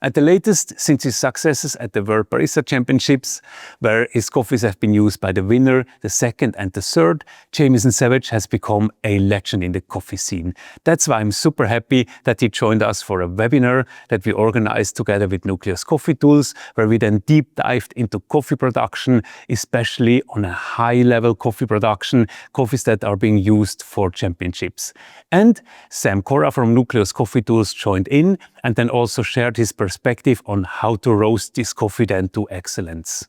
At the latest, since his successes at the World Barista Championships, where his coffees have been used by the winner, the second and the third, Jamison Savage has become a legend in the coffee scene. That's why I'm super happy that he joined us for a webinar that we organized together with Nucleus Coffee Tools, where we then deep dived into coffee production, especially on a high-level coffee production, coffees that are being used for championships. And Sam Corra from Nucleus Coffee Tools joined in and then also shared his perspective on how to roast this coffee then to excellence.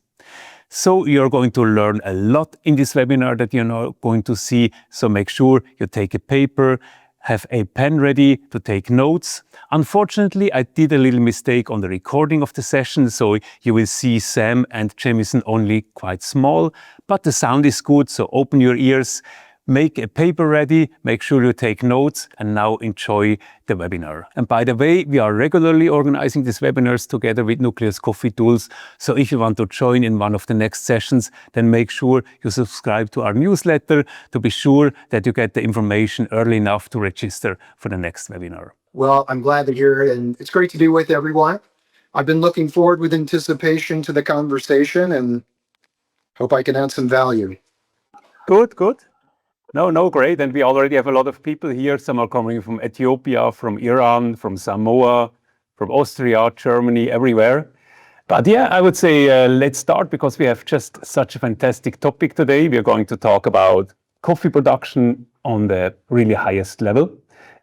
So you're going to learn a lot in this webinar that you're now going to see. So make sure you take a paper, have a pen ready to take notes. Unfortunately, I did a little mistake on the recording of the session, so you will see Sam and Jamison only quite small, but the sound is good, so open your ears. Make a paper ready, make sure you take notes, and now enjoy the webinar. And by the way, we are regularly organizing these webinars together with Nucleus Coffee Tools. So if you want to join in one of the next sessions, then make sure you subscribe to our newsletter to be sure that you get the information early enough to register for the next webinar. Well, I'm glad that you're here, and it's great to be with everyone. I've been looking forward with anticipation to the conversation and hope I can add some value. Good, good. No, great. And we already have a lot of people here. Some are coming from Ethiopia, from Iran, from Samoa, from Austria, Germany, everywhere. But yeah, I would say let's start because we have just such a fantastic topic today. We are going to talk about coffee production on the really highest level.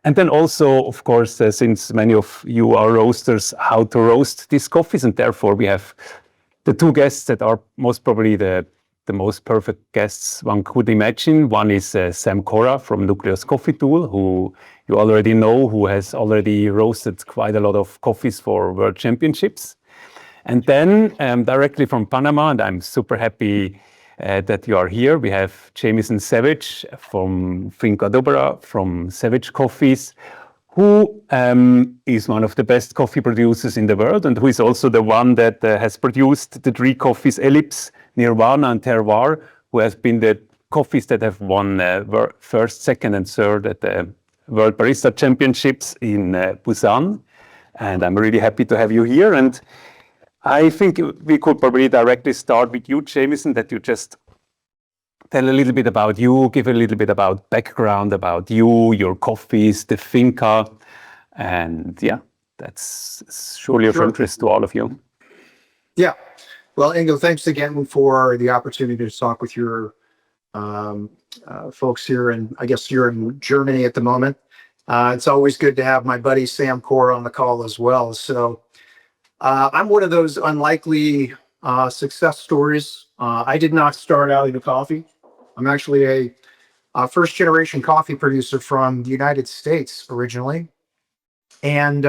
And then also, of course, since many of you are roasters, how to roast these coffees. And therefore, we have the two guests that are most probably the most perfect guests one could imagine. One is Sam Corra from Nucleus Coffee Tool, who you already know, who has already roasted quite a lot of coffees for World Championships. And then directly from Panama, and I'm super happy that you are here, we have Jamison Savage from Finca Deborah, from Savage Coffees, who is one of the best coffee producers in the world, and who is also the one that has produced the three coffees, Elipse, Nirvana, and Terroir, who have been the coffees that have won first, second, and third at the World Barista Championships in Busan. And I'm really happy to have you here. And I think we could probably directly start with you, Jamison, that you just tell a little bit about you, give a little bit about background about you, your coffees, the Finca, and yeah, that's surely of interest to all of you. Yeah. Well, Ingo, thanks again for the opportunity to talk with your folks here, and I guess you're in Germany at the moment. It's always good to have my buddy Sam Corra on the call as well. So I'm one of those unlikely success stories. I did not start out in coffee. I'm actually a first-generation coffee producer from the United States originally. And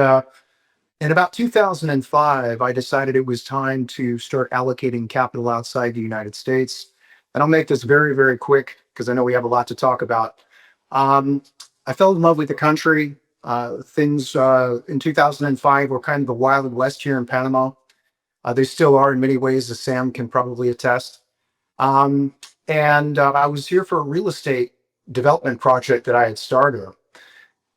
in about 2005, I decided it was time to start allocating capital outside the United States. And I'll make this very, very quick because I know we have a lot to talk about. I fell in love with the country. Things in 2005 were kind of the Wild West here in Panama. They still are in many ways, as Sam can probably attest. And I was here for a real estate development project that I had started.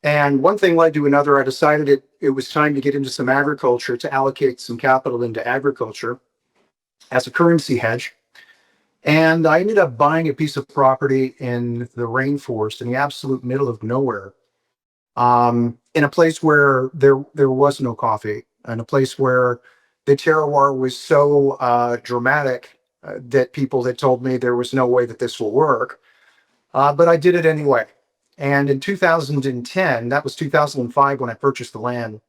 And one thing led to another. I decided it was time to get into some agriculture, to allocate some capital into agriculture as a currency hedge. And I ended up buying a piece of property in the rainforest in the absolute middle of nowhere, in a place where there was no coffee, and a place where the terroir was so dramatic that people had told me there was no way that this will work. But I did it anyway. And in 2010, that was 2005 when I purchased the land,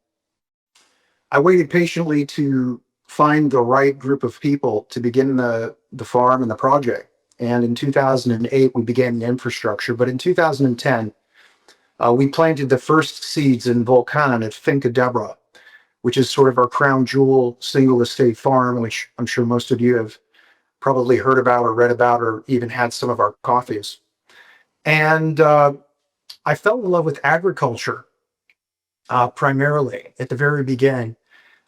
I waited patiently to find the right group of people to begin the farm and the project. And in 2008, we began the infrastructure. But in 2010, we planted the first seeds in Volcan at Finca Deborah, which is sort of our crown jewel single estate farm, which I'm sure most of you have probably heard about or read about or even had some of our coffees. And I fell in love with agriculture primarily at the very beginning.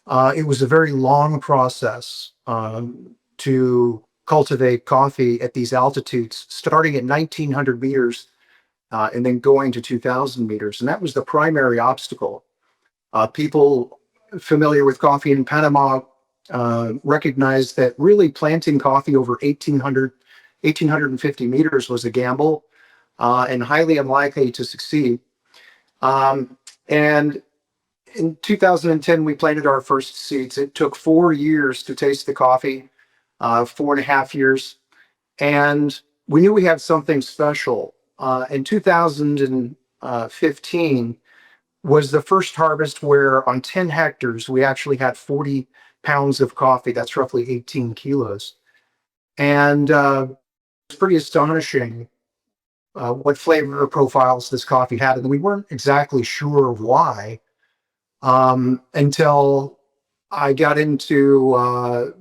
It was a very long process to cultivate coffee at these altitudes, starting at 1900 meters and then going to 2000 meters. And that was the primary obstacle. People familiar with coffee in Panama recognized that really planting coffee over 1,850 meters was a gamble and highly unlikely to succeed. And in 2010, we planted our first seeds. It took 4 years to taste the coffee, 4.5 years. And we knew we had something special. In 2015 was the first harvest where on 10 hectares, we actually had 40 pounds of coffee. That's roughly 18 kilos. And it's pretty astonishing what flavor profiles this coffee had. And we weren't exactly sure why until I got into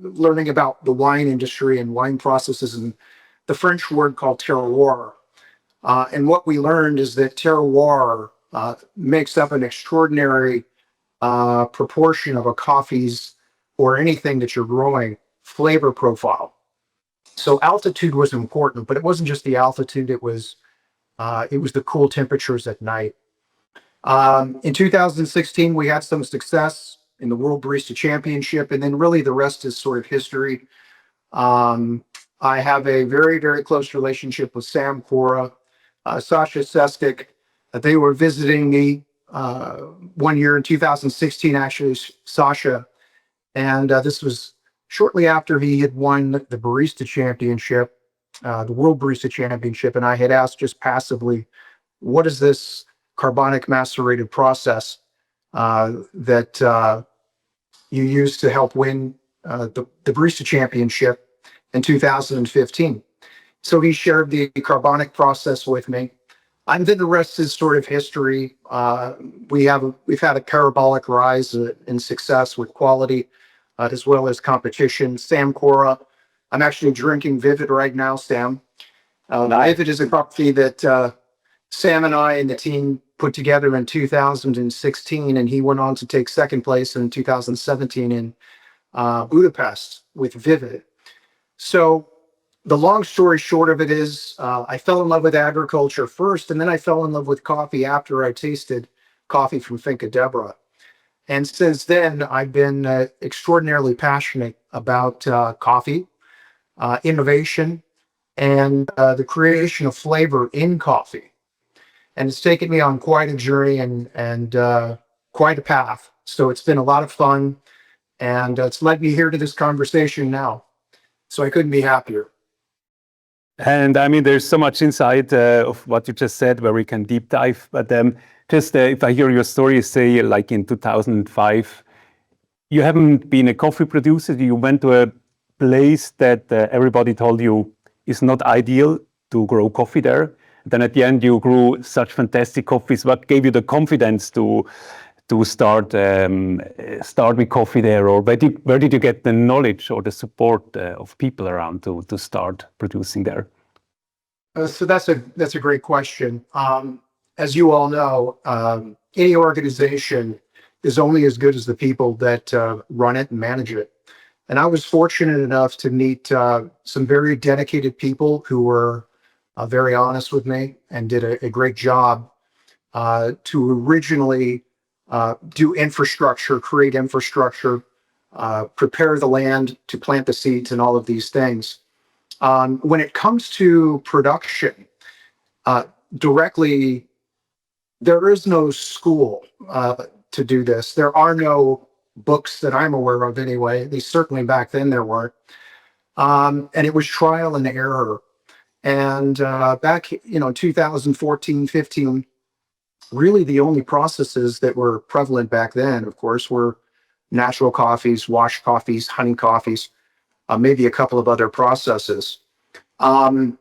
learning about the wine industry and wine processes and the French word called terroir. And what we learned is that terroir makes up an extraordinary proportion of a coffee's or anything that you're growing flavor profile. So altitude was important, but it wasn't just the altitude, it was the cool temperatures at night. In 2016, we had some success in the World Barista Championship, and then really the rest is sort of history. I have a very, very close relationship with Sam Corra, Sasha Sestic. They were visiting me one year in 2016, actually, Sasha. And this was shortly after he had won the Barista Championship, the World Barista Championship. And I had asked just passively, what is this carbonic macerated process that you used to help win the Barista Championship in 2015? So he shared the carbonic process with me. And then the rest is sort of history. We've had a parabolic rise in success with quality as well as competition. Sam Corra, I'm actually drinking Vivid right now, Sam. Vivid is a coffee that Sam and I and the team put together in 2016, and he went on to take second place in 2017 in Budapest with Vivid. So the long story short of it is I fell in love with agriculture first, and then I fell in love with coffee after I tasted coffee from Finca Deborah. And since then, I've been extraordinarily passionate about coffee, innovation, and the creation of flavor in coffee. And it's taken me on quite a journey and quite a path. So it's been a lot of fun, and it's led me here to this conversation now. So I couldn't be happier. And I mean, there's so much inside of what you just said where we can deep dive. But just if I hear your story, say like in 2005, you haven't been a coffee producer. You went to a place that everybody told you is not ideal to grow coffee there. Then at the end, you grew such fantastic coffees. What gave you the confidence to start with coffee there, or where did you get the knowledge or the support of people around to start producing there? So that's a great question. As you all know, any organization is only as good as the people that run it and manage it. And I was fortunate enough to meet some very dedicated people who were very honest with me and did a great job to originally do infrastructure, create infrastructure, prepare the land to plant the seeds and all of these things. When it comes to production, directly, there is no school to do this. There are no books that I'm aware of anyway. At least certainly back then there weren't. And it was trial and error. And back, 2014, 15, really the only processes that were prevalent back then, of course, were natural coffees, wash coffees, honey coffees, maybe a couple of other processes. And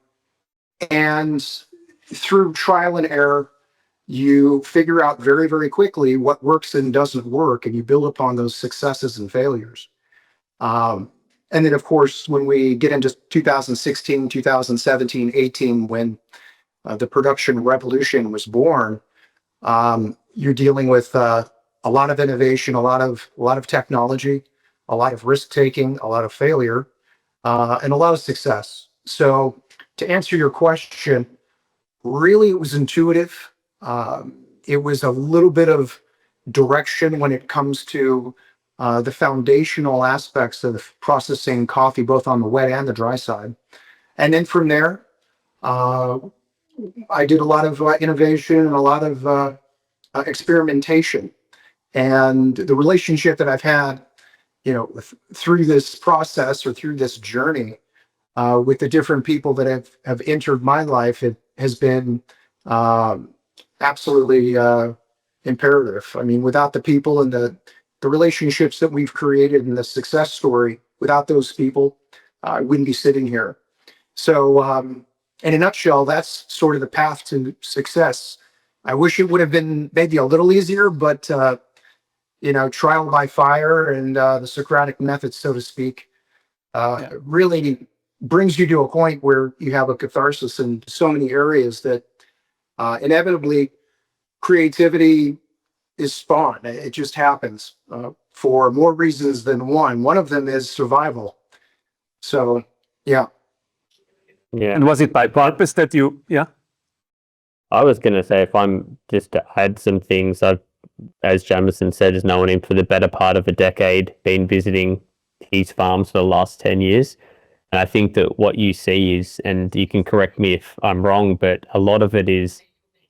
through trial and error, you figure out very, very quickly what works and doesn't work, and you build upon those successes and failures. And then, of course, when we get into 2016, 2017, 18, when the production revolution was born, you're dealing with a lot of innovation, a lot of technology, a lot of risk taking, a lot of failure, and a lot of success. So to answer your question, really it was intuitive. It was a little bit of direction when it comes to the foundational aspects of processing coffee, both on the wet and the dry side. And then from there, I did a lot of innovation and a lot of experimentation. And the relationship that I've had, through this process or through this journey with the different people that have entered my life, it has been absolutely imperative. I mean, without the people and the relationships that we've created and the success story, without those people, I wouldn't be sitting here. So in a nutshell, that's sort of the path to success. I wish it would have been maybe a little easier, but trial by fire and the Socratic method, so to speak, really brings you to a point where you have a catharsis in so many areas that inevitably creativity is spawned. It just happens for more reasons than one. One of them is survival. So, yeah. Yeah. And was it by purpose that you, yeah? I was going to say, if I'm just to add some things, I've, as Jamison said, has known him for the better part of a decade, been visiting his farms for the last 10 years. And I think that what you see is, and you can correct me if I'm wrong, but a lot of it is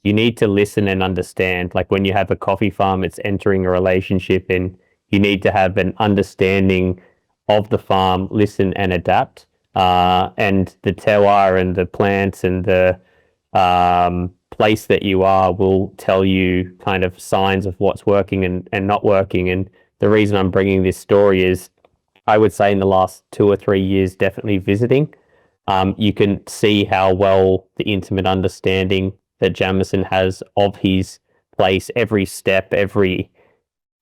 you need to listen and understand. Like when you have a coffee farm, it's entering a relationship and you need to have an understanding of the farm, listen and adapt. And the terroir and the plants and the place that you are will tell you kind of signs of what's working and not working. And the reason I'm bringing this story is, I would say in the last 2 or 3 years, definitely visiting, you can see how well the intimate understanding that Jamison has of his place, every step, every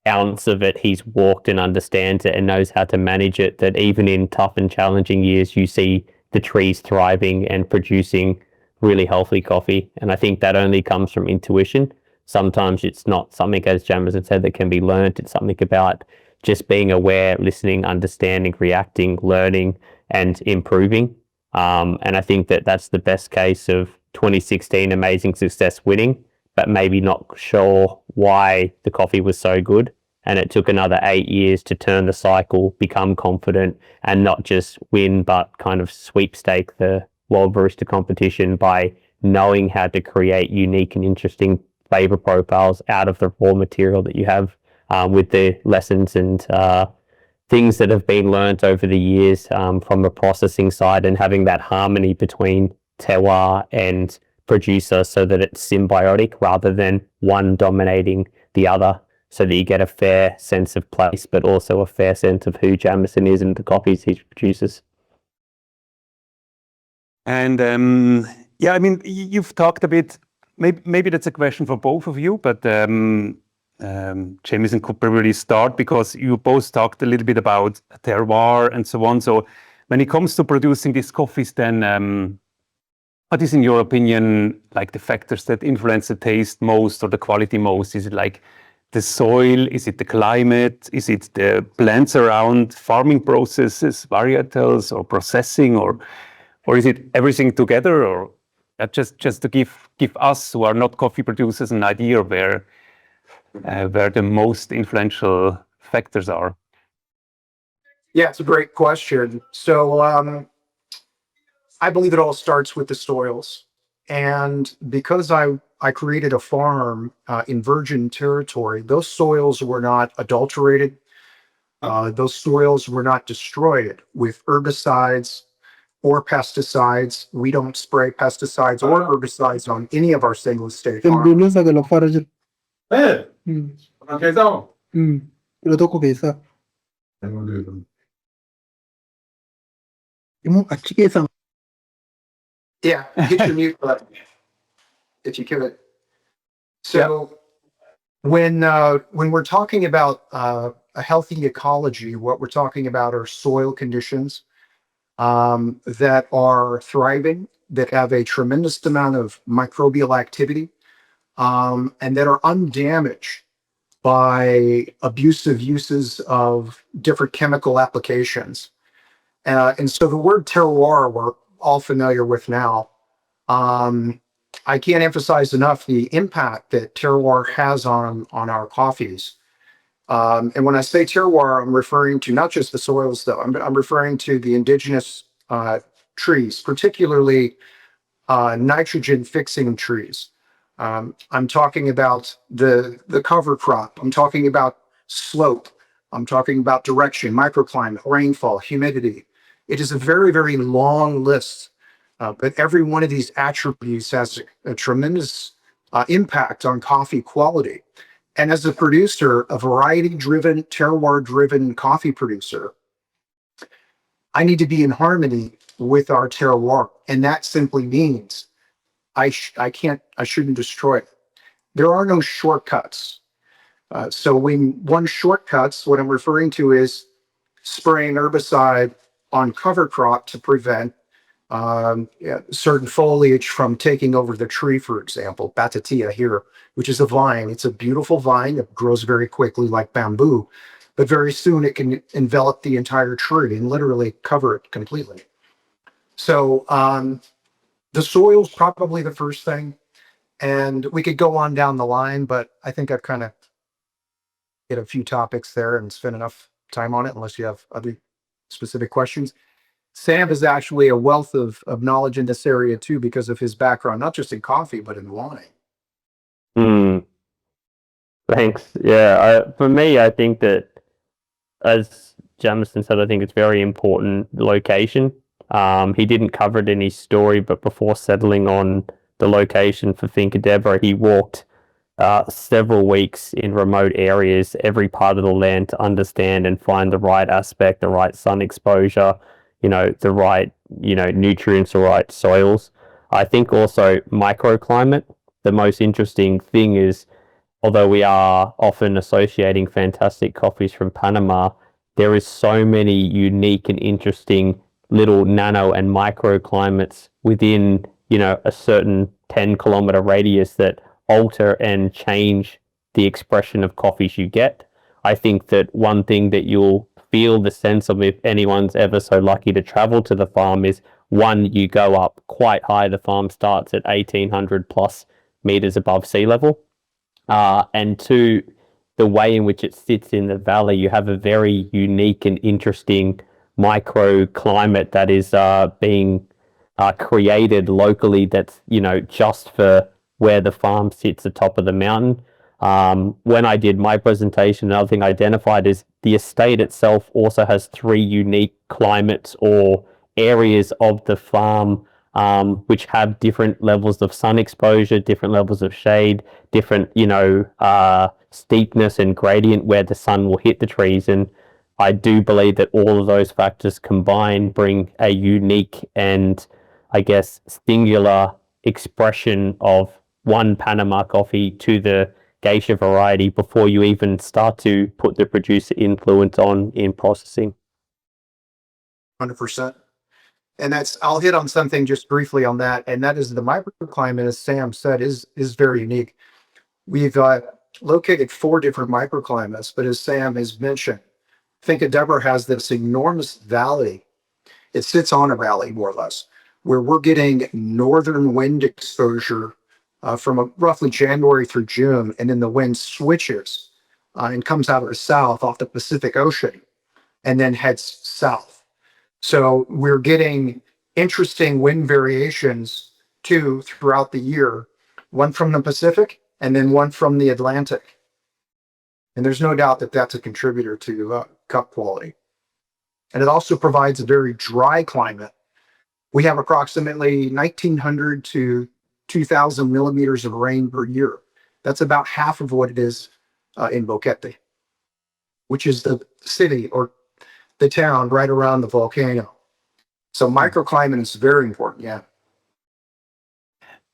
ounce of it, he's walked and understands it and knows how to manage it, that even in tough and challenging years, you see the trees thriving and producing really healthy coffee. And I think that only comes from intuition. Sometimes it's not something, as Jamison said, that can be learned. It's something about just being aware, listening, understanding, reacting, learning, and improving. And I think that that's the best case of 2016 amazing success winning, but maybe not sure why the coffee was so good. And it took another 8 years to turn the cycle, become confident, and not just win, but kind of sweepstake the World Barista competition by knowing how to create unique and interesting flavor profiles out of the raw material that you have, with the lessons and things that have been learnt over the years from the processing side, and having that harmony between terroir and producer so that it's symbiotic rather than one dominating the other, so that you get a fair sense of place, but also a fair sense of who Jamison is and the coffees he produces. And yeah, I mean, you've talked a bit, maybe that's a question for both of you, but Jamison could probably start, because you both talked a little bit about terroir and so on. So when it comes to producing these coffees, then what is, in your opinion, like the factors that influence the taste most or the quality most? Is it like the soil? Is it the climate? Is it the plants around, farming processes, varietals, or processing, or is it everything together? Or just to give us who are not coffee producers an idea of where the most influential factors are? Yeah, it's a great question. So I believe it all starts with the soils. And because I created a farm in virgin territory, those soils were not adulterated. Those soils were not destroyed with herbicides or pesticides. We don't spray pesticides or herbicides on any of our single state farms. Yeah, hit your mute button if you could. So when we're talking about a healthy ecology, what we're talking about are soil conditions that are thriving, that have a tremendous amount of microbial activity, and that are undamaged by abusive uses of different chemical applications. And so the word terroir we're all familiar with now. I can't emphasize enough the impact that terroir has on our coffees. And when I say terroir, I'm referring to not just the soils, though. I'm referring to the indigenous trees, particularly nitrogen fixing trees. I'm talking about the cover crop. I'm talking about slope. I'm talking about direction, microclimate, rainfall, humidity. It is a very, very long list, but every one of these attributes has a tremendous impact on coffee quality. And as a producer, a variety-driven, terroir-driven coffee producer, I need to be in harmony with our terroir. And that simply means I shouldn't destroy it. There are no shortcuts. So when one shortcuts, what I'm referring to is spraying herbicide on cover crop to prevent certain foliage from taking over the tree, for example, batatia here, which is a vine. It's a beautiful vine that grows very quickly like bamboo, but very soon it can envelop the entire tree and literally cover it completely. So the soil's probably the first thing, and we could go on down the line, but I think I've kind of hit a few topics there and spent enough time on it, unless you have other specific questions. Sam is actually a wealth of knowledge in this area too, because of his background, not just in coffee, but in wine. Thanks. Yeah, for me, I think that, as Jamison said, I think it's very important location. He didn't cover it in his story, but before settling on the location for Finca Deborah, he walked several weeks in remote areas, every part of the land, to understand and find the right aspect, the right sun exposure, the right, nutrients, the right soils. I think also microclimate. The most interesting thing is, although we are often associating fantastic coffees from Panama, there is so many unique and interesting little nano and microclimates within, a certain 10-kilometer radius that alter and change the expression of coffees you get. I think that one thing that you'll feel the sense of, if anyone's ever so lucky to travel to the farm, is one, you go up quite high. The farm starts at 1,800 plus meters above sea level. And two, the way in which it sits in the valley, you have a very unique and interesting microclimate that is being created locally, that's, just for where the farm sits atop of the mountain. When I did my presentation, another thing I identified is the estate itself also has 3 unique climates or areas of the farm, which have different levels of sun exposure, different levels of shade, different, steepness and gradient where the sun will hit the trees. And I do believe that all of those factors combined bring a unique and, I guess, singular expression of one Panama coffee to the geisha variety before you even start to put the producer influence on in processing. 100%. And I'll hit on something just briefly on that. And that is the microclimate, as Sam said, is very unique. We've located 4 different microclimates, but as Sam has mentioned, Finca Deborah has this enormous valley. It sits on a valley, more or less, where we're getting northern wind exposure from roughly January through June, and then the wind switches and comes out of the south off the Pacific Ocean and then heads south. So we're getting interesting wind variations too throughout the year, one from the Pacific and then one from the Atlantic. And there's no doubt that that's a contributor to cup quality. And it also provides a very dry climate. We have approximately 1,900 to 2,000 millimeters of rain per year. That's about half of what it is in Boquete, which is the city or the town right around the volcano. So microclimate is very important, yeah.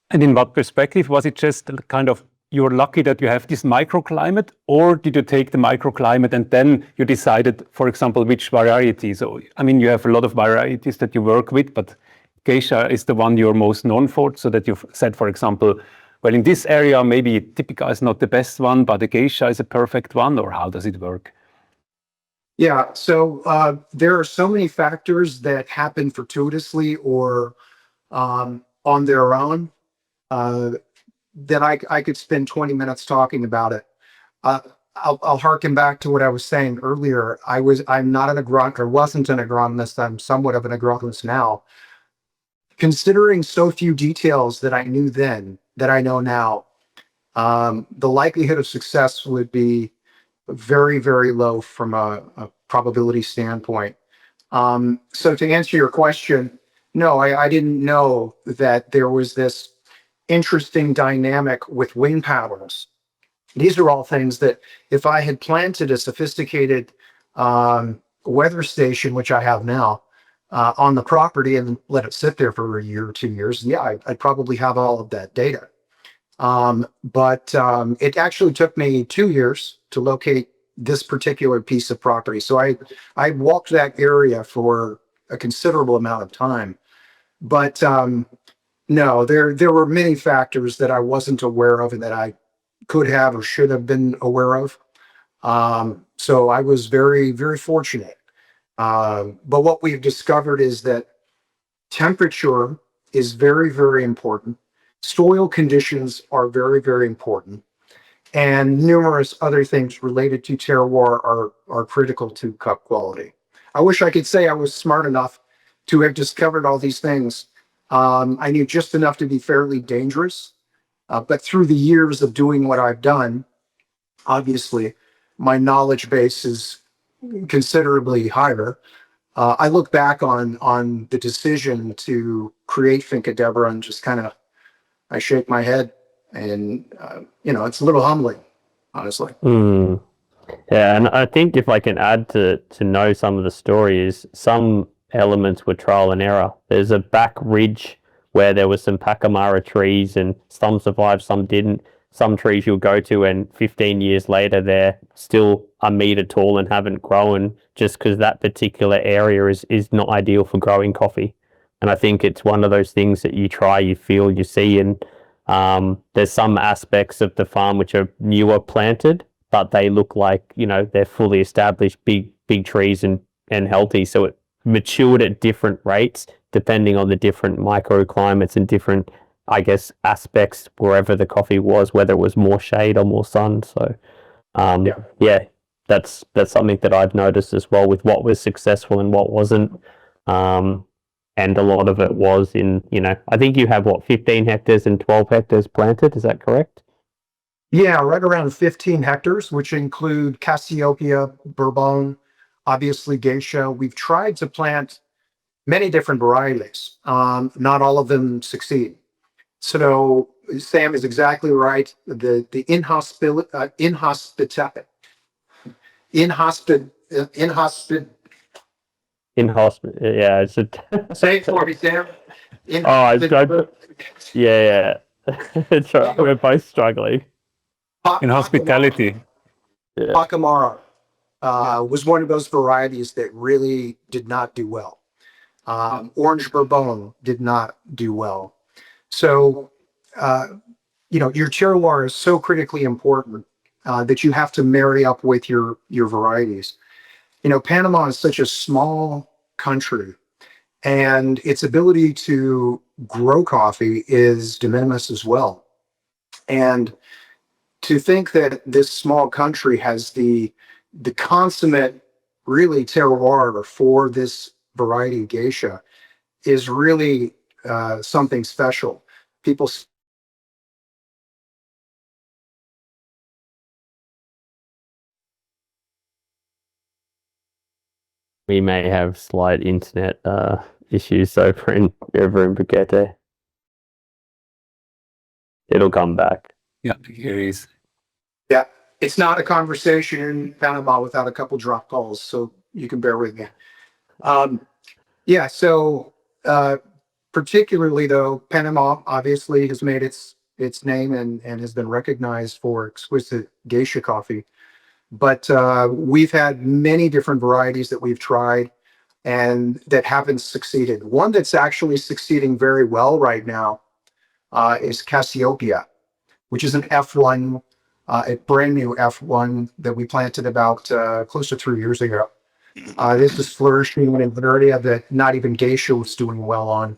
And in what perspective? Was it just kind of you're lucky that you have this microclimate, or did you take the microclimate and then you decided, for example, which variety? So, I mean, you have a lot of varieties that you work with, but geisha is the one you're most known for, so that you've said, for example, well, in this area, maybe Typica is not the best one, but the geisha is a perfect one, or how does it work? Yeah, so there are so many factors that happen fortuitously or on their own. then I could spend 20 minutes talking about it. I'll harken back to what I was saying earlier. I'm not an agronomist, or wasn't an agronomist. I'm somewhat of an agronomist now. Considering so few details that I knew then that I know now, the likelihood of success would be very, very low from a probability standpoint. So to answer your question, no, I didn't know that there was this interesting dynamic with wind patterns. These are all things that if I had planted a sophisticated weather station, which I have now, on the property and let it sit there for a year or 2 years, yeah, I'd probably have all of that data. But it actually took me 2 years to locate this particular piece of property. So I walked that area for a considerable amount of time. But no, there were many factors that I wasn't aware of and that I could have or should have been aware of. So I was very, very fortunate. But what we've discovered is that temperature is very, very important. Soil conditions are very, very important. And numerous other things related to terroir are critical to cup quality. I wish I could say I was smart enough to have discovered all these things. I knew just enough to be fairly dangerous. But through the years of doing what I've done, obviously, my knowledge base is considerably higher. I look back on the decision to create Finca Deborah and just kind of, I shake my head, and it's a little humbling, honestly. Yeah, and I think if I can add to know some of the stories, some elements were trial and error. There's a back ridge where there was some pacamara trees and some survived, some didn't. Some trees you'll go to and 15 years later, they're still a meter tall and haven't grown just because that particular area is not ideal for growing coffee. And I think it's one of those things that you try, you feel, you see, and there's some aspects of the farm which are newer planted, but they look like, they're fully established, big trees and healthy. So it matured at different rates depending on the different microclimates and different, I guess, aspects wherever the coffee was, whether it was more shade or more sun. So yeah, that's something that I've noticed as well with what was successful and what wasn't. And a lot of it was in, I think you have 15 hectares and 12 hectares planted. Is that correct? Yeah, right around 15 hectares, which include Cassiopeia, Bourbon, obviously Geisha. We've tried to plant many different varieties. Not all of them succeed. So Sam is exactly right. The Yeah, it's a say it for me, Sam. Yeah. We're both struggling. Inhospitality. Pacamara was one of those varieties that really did not do well. Orange Bourbon did not do well. So, your terroir is so critically important that you have to marry up with your varieties. Panama is such a small country, and its ability to grow coffee is de minimis as well. And to think that this small country has the consummate, really, terroir for this variety geisha is really something special. People We may have slight internet issues over in Bukete. It'll come back. Yeah, here he is. Yeah, it's not a conversation in Panama without a couple drop calls, so you can bear with me. So particularly though, Panama obviously has made its name and has been recognized for exquisite geisha coffee. But we've had many different varieties that we've tried and that haven't succeeded. One that's actually succeeding very well right now is Cassiopeia, which is an F1, a brand new F1 that we planted about close to 3 years ago. This is flourishing in an area that not even geisha was doing well on.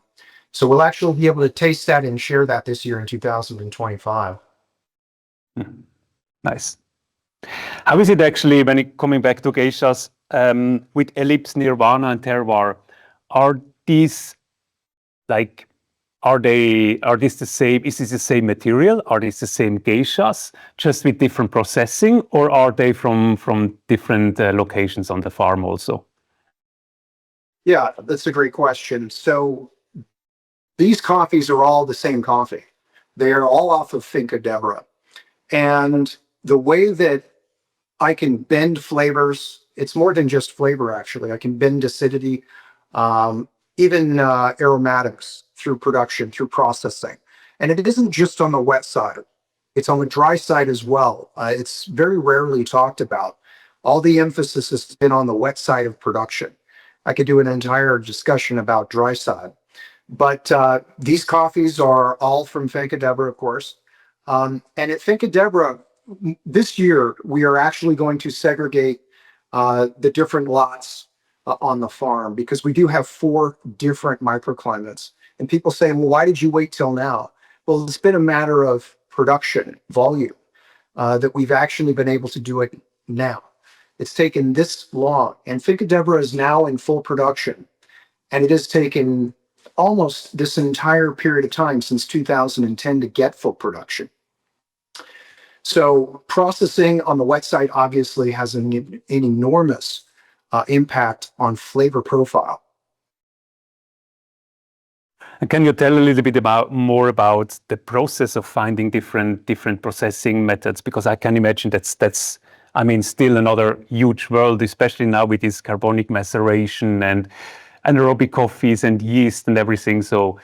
So we'll actually be able to taste that and share that this year in 2025. Nice. How is it actually when coming back to geishas with Elipse, Nirvana, and Terroir? Are these like, are this the same? Is this the same material? Are these the same geishas, just with different processing, or are they from different locations on the farm also? Yeah, that's a great question. So these coffees are all the same coffee. They are all off of Finca Deborah. And the way that I can bend flavors, it's more than just flavor, actually. I can bend acidity, even aromatics through production, through processing. And it isn't just on the wet side. It's on the dry side as well. It's very rarely talked about. All the emphasis has been on the wet side of production. I could do an entire discussion about dry side. But these coffees are all from Finca Deborah, of course. And at Finca Deborah, this year, we are actually going to segregate the different lots on the farm, because we do have 4 different microclimates. And people say, well, why did you wait till now? Well, it's been a matter of production volume that we've actually been able to do it now. It's taken this long. And Finca Deborah is now in full production. And it has taken almost this entire period of time since 2010 to get full production. So processing on the wet side obviously has an enormous impact on flavor profile. And can you tell a little bit more about the process of finding different processing methods? Because I can imagine that's I mean, still another huge world, especially now with this carbonic maceration and anaerobic coffees and yeast and everything. So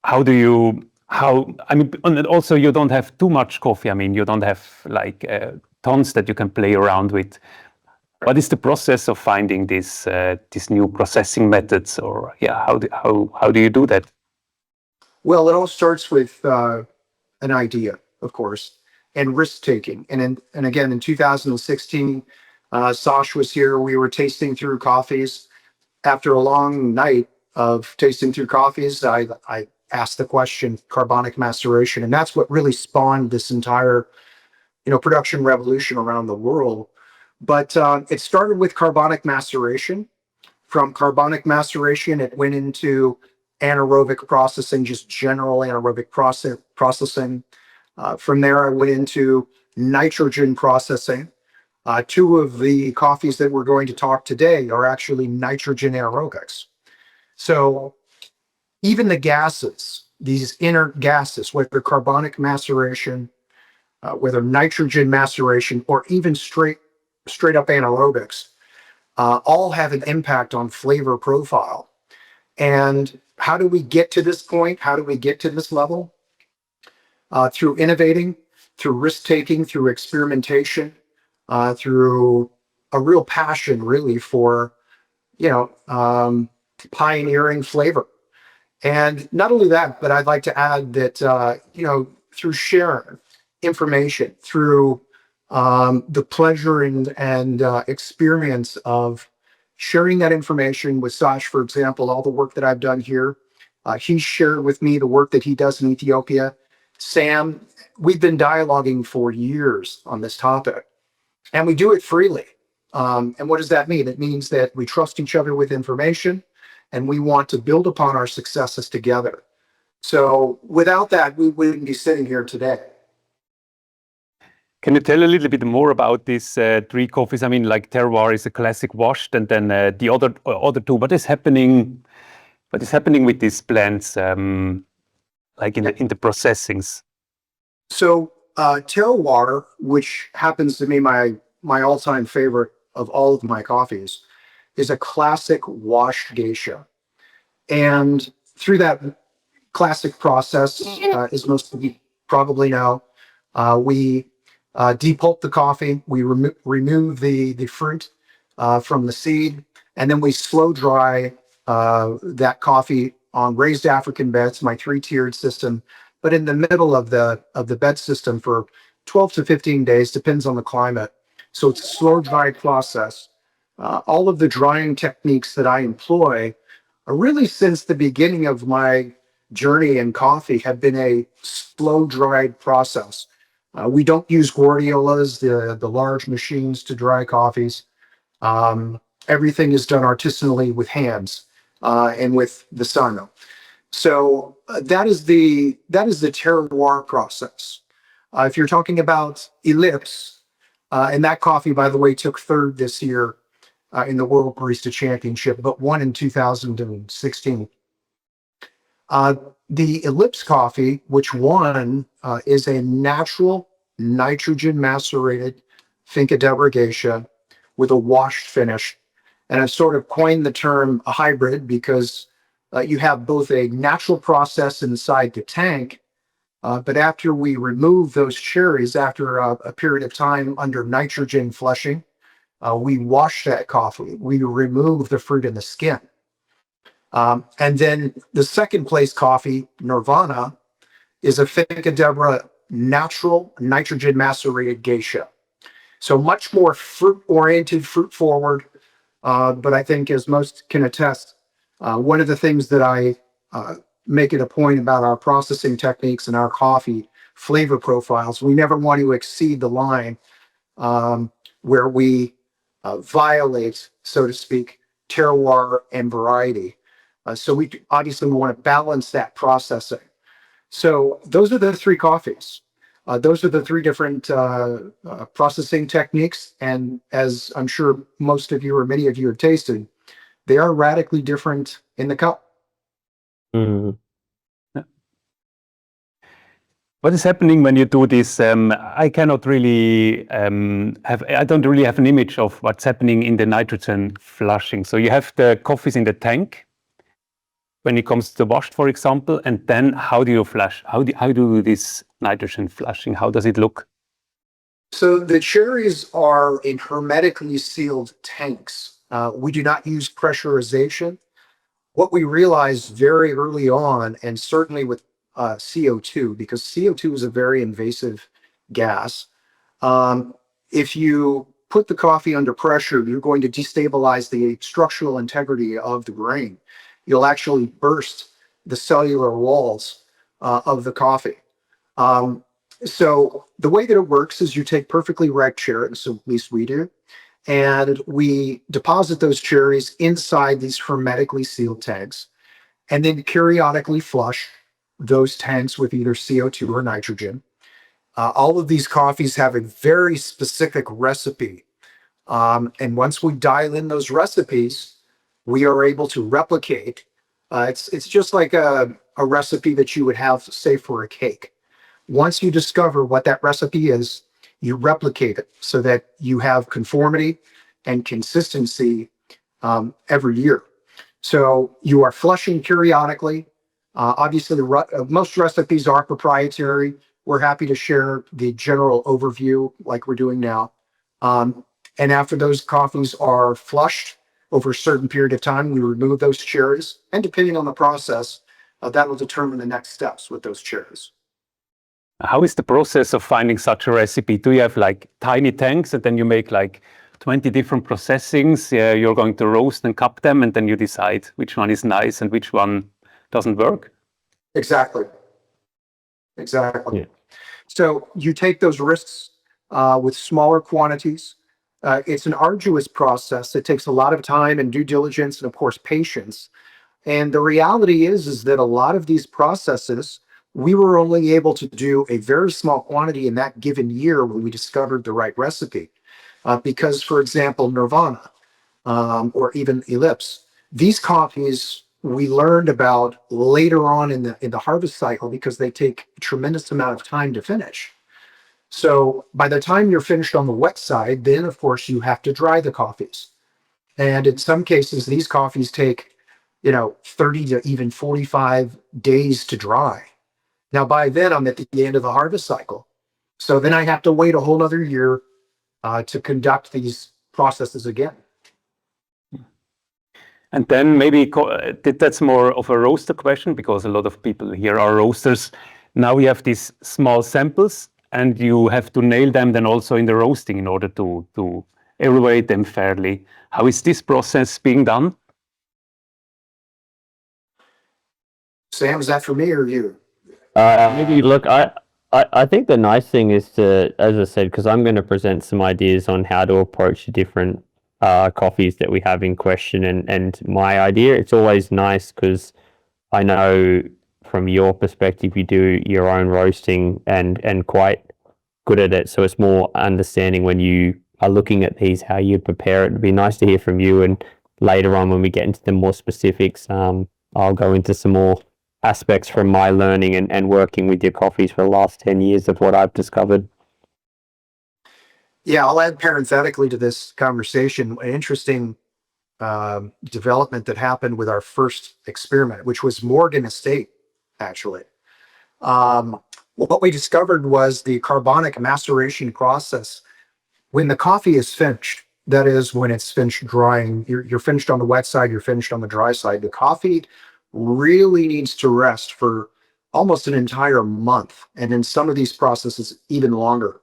I mean, and also you don't have too much coffee. I mean, you don't have like tons that you can play around with. What is the process of finding these new processing methods, or how do you do that? Well, it all starts with an idea, of course, and risk taking. And again, in 2016, Sash was here. We were tasting through coffees. After a long night of tasting through coffees, I asked the question, carbonic maceration, and that's what really spawned this entire, production revolution around the world. But it started with carbonic maceration. From carbonic maceration, it went into anaerobic processing, just general anaerobic processing. From there, I went into nitrogen processing. 2 of the coffees that we're going to talk today are actually nitrogen anaerobics. So even the gases, these inert gases, whether carbonic maceration, whether nitrogen maceration, or even straight up anaerobics, all have an impact on flavor profile. And how do we get to this point? How do we get to this level? Through innovating, through risk-taking, through experimentation, through a real passion, really, for, pioneering flavor. And not only that, but I'd like to add that, through sharing information, through the pleasure and experience of sharing that information with Sash, for example, all the work that I've done here. He shared with me the work that he does in Ethiopia. Sam, we've been dialoguing for years on this topic, and we do it freely. And what does that mean? It means that we trust each other with information, and we want to build upon our successes together. So without that, we wouldn't be sitting here today. Can you tell a little bit more about these 3 coffees? I mean, like Terroir is a classic washed, and then the other 2. What is happening with these blends, like in the processings? So Terroir, which happens to be my all-time favorite of all of my coffees, is a classic washed geisha. And through that classic process, as most of you probably know, we depulp the coffee, we remove the fruit from the seed, and then we slow dry that coffee on raised African beds, my 3-tiered system, but in the middle of the bed system for 12 to 15 days, depends on the climate. So it's a slow dry process. All of the drying techniques that I employ are really since the beginning of my journey in coffee have been a slow dried process. We don't use guardiolas, the large machines to dry coffees. Everything is done artisanally with hands and with the sun. So that is the terroir process. If you're talking about Elipse, and that coffee, by the way, took third this year in the World Barista Championship, but won in 2016. The Elipse coffee, which won, is a natural nitrogen macerated Finca Deborah geisha with a washed finish. And I've sort of coined the term a hybrid because you have both a natural process inside the tank, but after we remove those cherries, after a period of time under nitrogen flushing, we wash that coffee. We remove the fruit and the skin. And then the second place coffee, Nirvana, is a Finca Deborah natural nitrogen macerated geisha. So much more fruit oriented, fruit forward. But I think, as most can attest, one of the things that I make it a point about our processing techniques and our coffee flavor profiles, we never want to exceed the line where we violate, so to speak, terroir and variety. So we obviously want to balance that processing. So those are the three coffees. Those are the three different processing techniques. And as I'm sure most of you or many of you have tasted, they are radically different in the cup. Mm. What is happening when you do this? I cannot really I don't really have an image of what's happening in the nitrogen flushing. So you have the coffees in the tank when it comes to washed, for example, and then how do you flush? How do this nitrogen flushing? How does it look? So the cherries are in hermetically sealed tanks. We do not use pressurization. What we realized very early on, and certainly with CO2, because CO2 is a very invasive gas. If you put the coffee under pressure, you're going to destabilize the structural integrity of the grain. You'll actually burst the cellular walls of the coffee. So the way that it works is you take perfectly ripe cherries, so at least we do, and we deposit those cherries inside these hermetically sealed tanks, and then periodically flush those tanks with either CO2 or nitrogen. All of these coffees have a very specific recipe. And once we dial in those recipes, we are able to replicate. It's just like a recipe that you would have, say, for a cake. Once you discover what that recipe is, you replicate it so that you have conformity and consistency every year. So you are flushing periodically. Obviously, most recipes are proprietary. We're happy to share the general overview like we're doing now. And after those coffees are flushed over a certain period of time, we remove those cherries. And depending on the process, that will determine the next steps with those cherries. How is the process of finding such a recipe? Do you have like tiny tanks and then you make like 20 different processings? You're going to roast and cup them and then you decide which one is nice and which one doesn't work? Exactly. Yeah. So you take those risks with smaller quantities. It's an arduous process. It takes a lot of time and due diligence and, of course, patience. And the reality is that a lot of these processes, we were only able to do a very small quantity in that given year when we discovered the right recipe. Because, for example, Nirvana or even Elipse, these coffees we learned about later on in the harvest cycle because they take a tremendous amount of time to finish. So by the time you're finished on the wet side, then of course you have to dry the coffees. And in some cases, these coffees take, 30 to even 45 days to dry. Now, by then I'm at the end of the harvest cycle. So then I have to wait a whole other year to conduct these processes again. And then maybe that's more of a roaster question because a lot of people here are roasters. Now we have these small samples and you have to nail them then also in the roasting in order to evaluate them fairly. How is this process being done? Sam, is that for me or you? Maybe look, I think the nice thing is to, as I said, because I'm going to present some ideas on how to approach the different coffees that we have in question, and my idea. It's always nice because I know from your perspective you do your own roasting and quite good at it. So it's more understanding when you are looking at these how you'd prepare it. It'd be nice to hear from you, and later on when we get into the more specifics, I'll go into some more aspects from my learning and working with your coffees for the last 10 years of what I've discovered. Yeah, I'll add parenthetically to this conversation an interesting development that happened with our first experiment, which was Morgan Estate, actually. What we discovered was the carbonic maceration process. When the coffee is finished, that is when it's finished drying, you're finished on the wet side, you're finished on the dry side. The coffee really needs to rest for almost an entire month. And in some of these processes, even longer.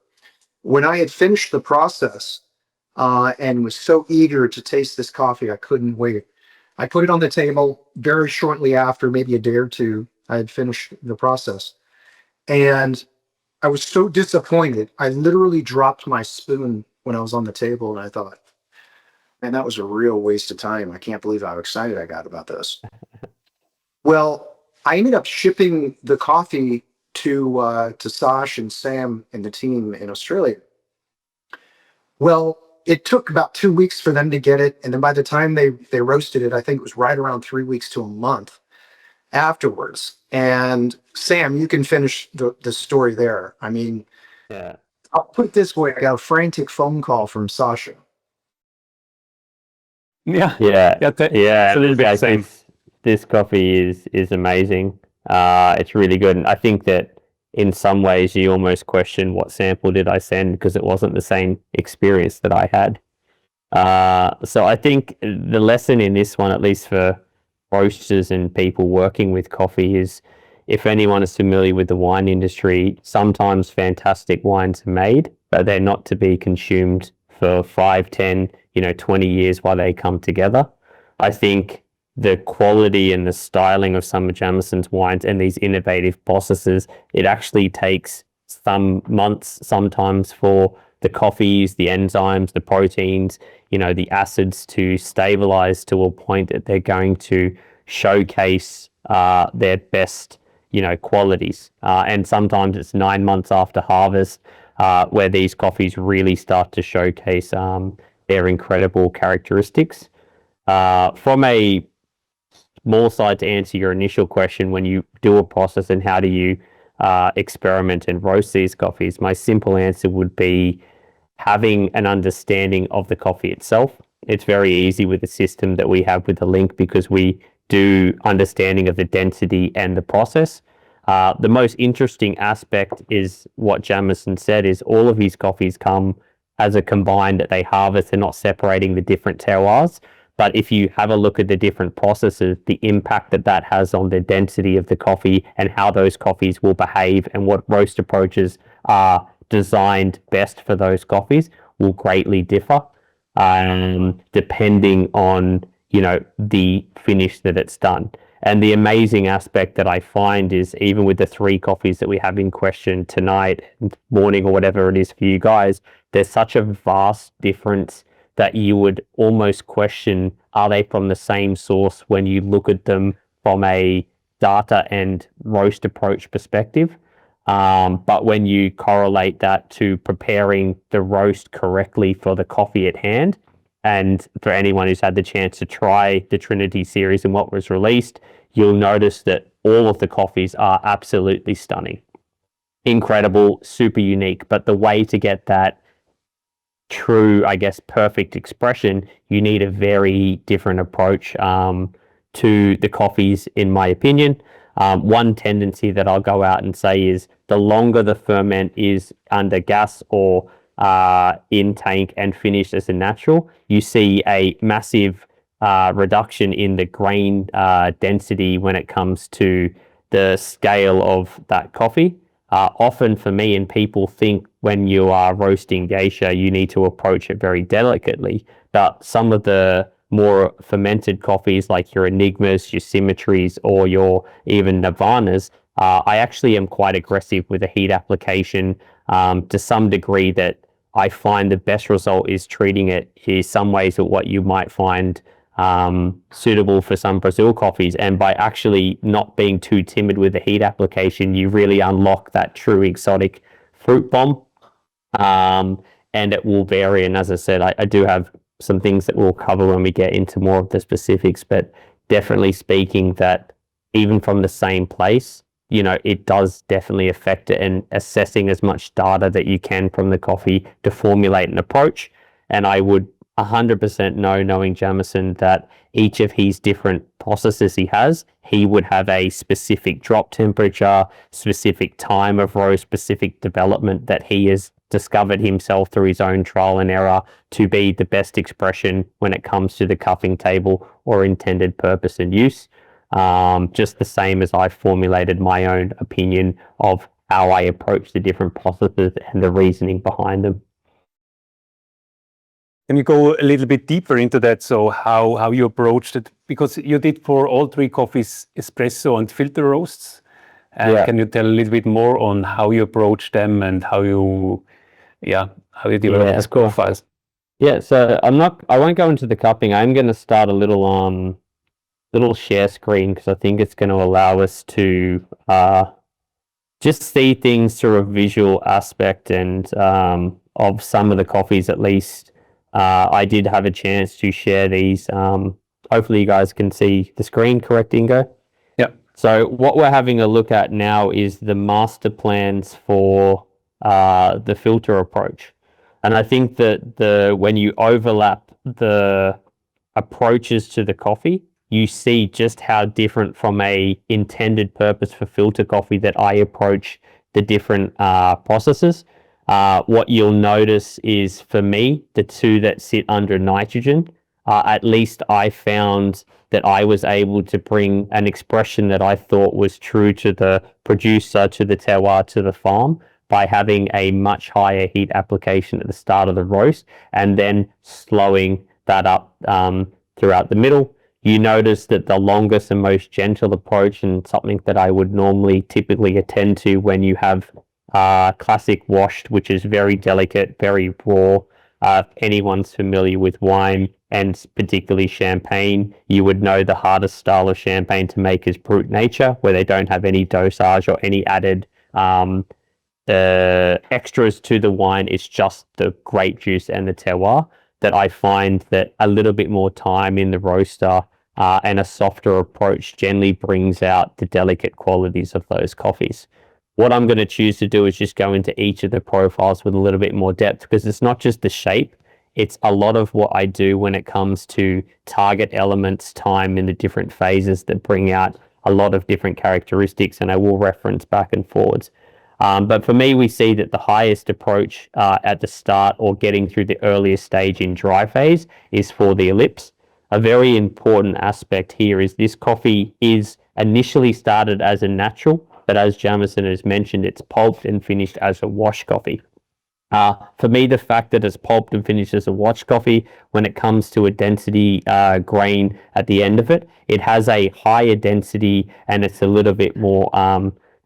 When I had finished the process and was so eager to taste this coffee, I couldn't wait. I put it on the table very shortly after, maybe a day or two, I had finished the process. And I was so disappointed. I literally dropped my spoon when I was on the table, and I thought, man, that was a real waste of time. I can't believe how excited I got about this. Well, I ended up shipping the coffee to Sash and Sam and the team in Australia. Well, it took about 2 weeks for them to get it, and then by the time they roasted it, I think it was right around 3 weeks to a month afterwards. And Sam, you can finish the story there. I mean, Yeah. I'll put it this way: I got a frantic phone call from Sasha. Yeah. Yeah. Yeah. Yeah. It's a little bit the same. This coffee is amazing. It's really good. And I think that in some ways you almost question what sample did I send because it wasn't the same experience that I had. So I think the lesson in this one, at least for roasters and people working with coffee, is if anyone is familiar with the wine industry, sometimes fantastic wines are made, but they're not to be consumed for 5, 10, 20 years while they come together. I think the quality and the styling of some of Jamison's wines and these innovative processes, it actually takes some months sometimes for the coffees, the enzymes, the proteins, the acids to stabilize to a point that they're going to showcase their best, qualities. And sometimes it's 9 months after harvest where these coffees really start to showcase their incredible characteristics. From a small side, to answer your initial question, when you do a process and how do you experiment and roast these coffees, my simple answer would be having an understanding of the coffee itself. It's very easy with the system that we have with the link because we do understanding of the density and the process. The most interesting aspect is what Jamison said, is all of his coffees come as a combined that they harvest. They're not separating the different terroirs. But if you have a look at the different processes, the impact that has on the density of the coffee and how those coffees will behave and what roast approaches are designed best for those coffees will greatly differ depending on, the finish that it's done. And the amazing aspect that I find is even with the 3 coffees that we have in question tonight, morning, or whatever it is for you guys, there's such a vast difference that you would almost question, are they from the same source when you look at them from a data and roast approach perspective? But when you correlate that to preparing the roast correctly for the coffee at hand, and for anyone who's had the chance to try the Trinity series and what was released, you'll notice that all of the coffees are absolutely stunning. Incredible, super unique. But the way to get that true, perfect expression, you need a very different approach to the coffees, in my opinion. One tendency that I'll go out and say is the longer the ferment is under gas or in tank and finished as a natural, you see a massive reduction in the grain density when it comes to the scale of that coffee. Often for me, and people think when you are roasting geisha, you need to approach it very delicately. But some of the more fermented coffees like your Enigmas, your Symmetries, or your even Nirvanas, I actually am quite aggressive with a heat application to some degree that I find the best result is treating it in some ways of what you might find suitable for some Brazil coffees. And by actually not being too timid with the heat application, you really unlock that true exotic fruit bomb. And it will vary. And as I said, I do have some things that we'll cover when we get into more of the specifics, but definitely speaking that even from the same place, you know, it does definitely affect it, and assessing as much data that you can from the coffee to formulate an approach. And I would 100% know, knowing Jamison, that each of his different processes he would have a specific drop temperature, specific time of roast, specific development that he has discovered himself through his own trial and error to be the best expression when it comes to the cupping table or intended purpose and use. Just the same as I formulated my own opinion of how I approach the different processes and the reasoning behind them. Can you go a little bit deeper into that? So how you approached it? Because you did for all three coffees espresso and filter roasts. And Can you tell a little bit more on how you approach them and how you develop these profiles? Yeah, so I won't go into the cupping. I'm going to start a little share screen because I think it's going to allow us to just see things through a visual aspect and of some of the coffees at least. I did have a chance to share these. Hopefully you guys can see the screen, correct, Ingo? Yeah. So what we're having a look at now is the master plans for the filter approach. And I think that when you overlap the approaches to the coffee, you see just how different from a intended purpose for filter coffee that I approach the different processes. What you'll notice is, for me, the two that sit under nitrogen, at least I found that I was able to bring an expression that I thought was true to the producer, to the terroir, to the farm, by having a much higher heat application at the start of the roast and then slowing that up throughout the middle. You notice that the longest and most gentle approach, and something that I would normally typically attend to when you have classic washed, which is very delicate, very raw. If anyone's familiar with wine and particularly champagne, you would know the hardest style of champagne to make is brut nature, where they don't have any dosage or any added extras to the wine. It's just the grape juice and the terroir. That I find that a little bit more time in the roaster and a softer approach generally brings out the delicate qualities of those coffees. What I'm going to choose to do is just go into each of the profiles with a little bit more depth, because it's not just the shape, it's a lot of what I do when it comes to target elements, time in the different phases that bring out a lot of different characteristics, and I will reference back and forwards. But for me, we see that the highest approach at the start or getting through the earliest stage in dry phase is for the Elipse. A very important aspect here is this coffee is initially started as a natural, but as Jamison has mentioned, it's pulped and finished as a wash coffee. For me, the fact that it's pulped and finished as a wash coffee, when it comes to a density grain at the end of it, it has a higher density and it's a little bit more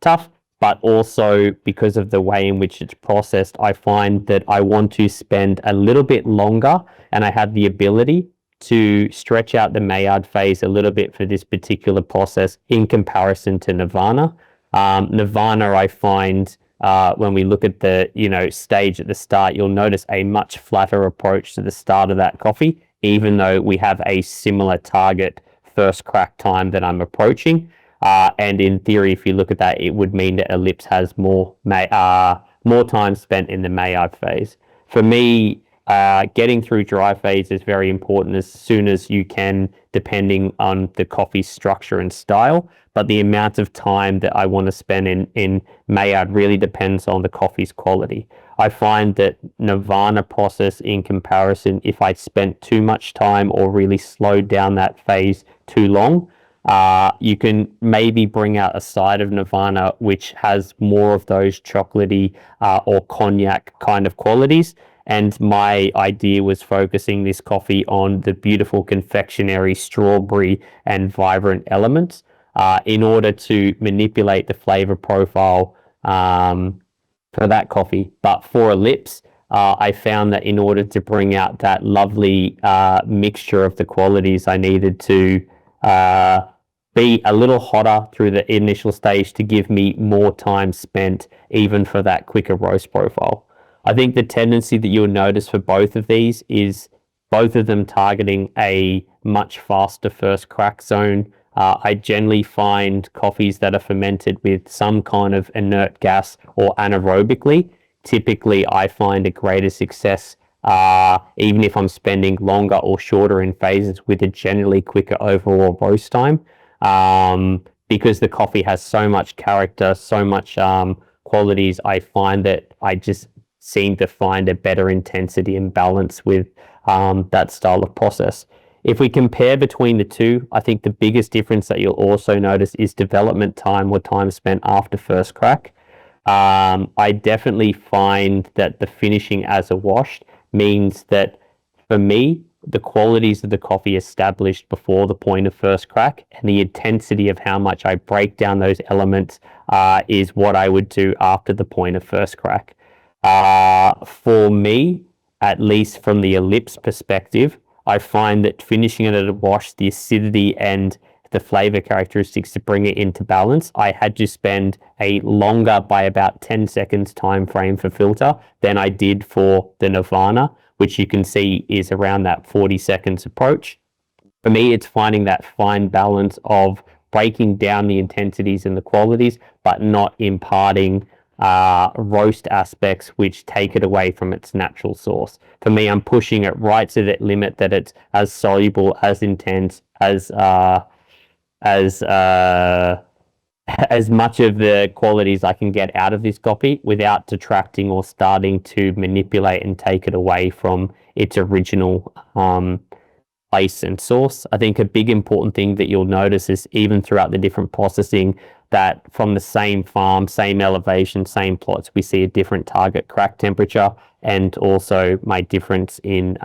tough. But also because of the way in which it's processed, I find that I want to spend a little bit longer, and I have the ability to stretch out the Maillard phase a little bit for this particular process in comparison to Nirvana. Nirvana, I find when we look at the stage at the start, you'll notice a much flatter approach to the start of that coffee, even though we have a similar target first crack time that I'm approaching. And in theory, if you look at that, it would mean that Elipse has more time spent in the Maillard phase. For me, getting through dry phase is very important as soon as you can, depending on the coffee structure and style. But the amount of time that I want to spend in Maillard really depends on the coffee's quality. I find that Nirvana process, in comparison, if I spent too much time or really slowed down that phase too long, you can maybe bring out a side of Nirvana which has more of those chocolatey or cognac kind of qualities, And my idea was focusing this coffee on the beautiful confectionery, strawberry, and vibrant elements in order to manipulate the flavor profile for that coffee. But for Elipse, I found that in order to bring out that lovely mixture of the qualities, I needed to be a little hotter through the initial stage to give me more time spent even for that quicker roast profile. I think the tendency that you'll notice for both of these is both of them targeting a much faster first crack zone. I generally find coffees that are fermented with some kind of inert gas or anaerobically. Typically, I find a greater success, even if I'm spending longer or shorter in phases, with a generally quicker overall roast time, because the coffee has so much character, so much qualities. I find that I just seem to find a better intensity and balance with that style of process. If we compare between the two, I think the biggest difference that you'll also notice is development time or time spent after first crack. I definitely find that the finishing as a wash means that for me, the qualities of the coffee established before the point of first crack and the intensity of how much I break down those elements is what I would do after the point of first crack. For me, at least from the Elipse perspective, I find that finishing it at a wash, the acidity and the flavor characteristics to bring it into balance, I had to spend a longer by about 10 seconds time frame for filter than I did for the Nirvana, which you can see is around that 40 seconds approach. For me, it's finding that fine balance of breaking down the intensities and the qualities, but not imparting roast aspects which take it away from its natural source. For me, I'm pushing it right to that limit that it's as soluble, as intense, as much of the qualities I can get out of this coffee without detracting or starting to manipulate and take it away from its original place and source. I think a big important thing that you'll notice is even throughout the different processing, that from the same farm, same elevation, same plots, we see a different target crack temperature and also my difference in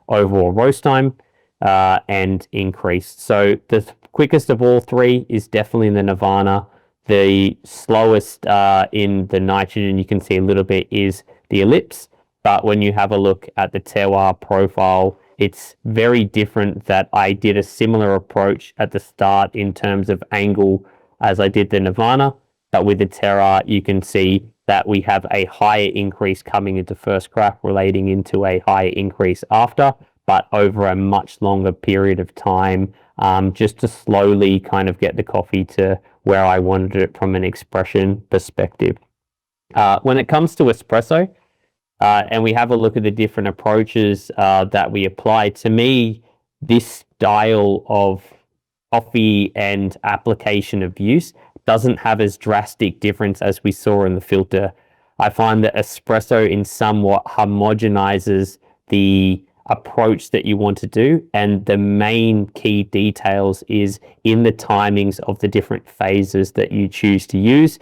overall roast time and increase. So the quickest of all three is definitely the Nirvana. The slowest in the nitrogen, you can see a little bit, is the Elipse. But when you have a look at the terroir profile, it's very different. That I did a similar approach at the start in terms of angle as I did the Nirvana, but with the terroir, you can see that we have a higher increase coming into first crack relating into a higher increase after, but over a much longer period of time, just to slowly kind of get the coffee to where I wanted it from an expression perspective. When it comes to espresso, and we have a look at the different approaches that we apply, to me, this style of coffee and application of use doesn't have as drastic difference as we saw in the filter. I find that espresso in somewhat homogenizes the approach that you want to do, and the main key details is in the timings of the different phases that you choose to use.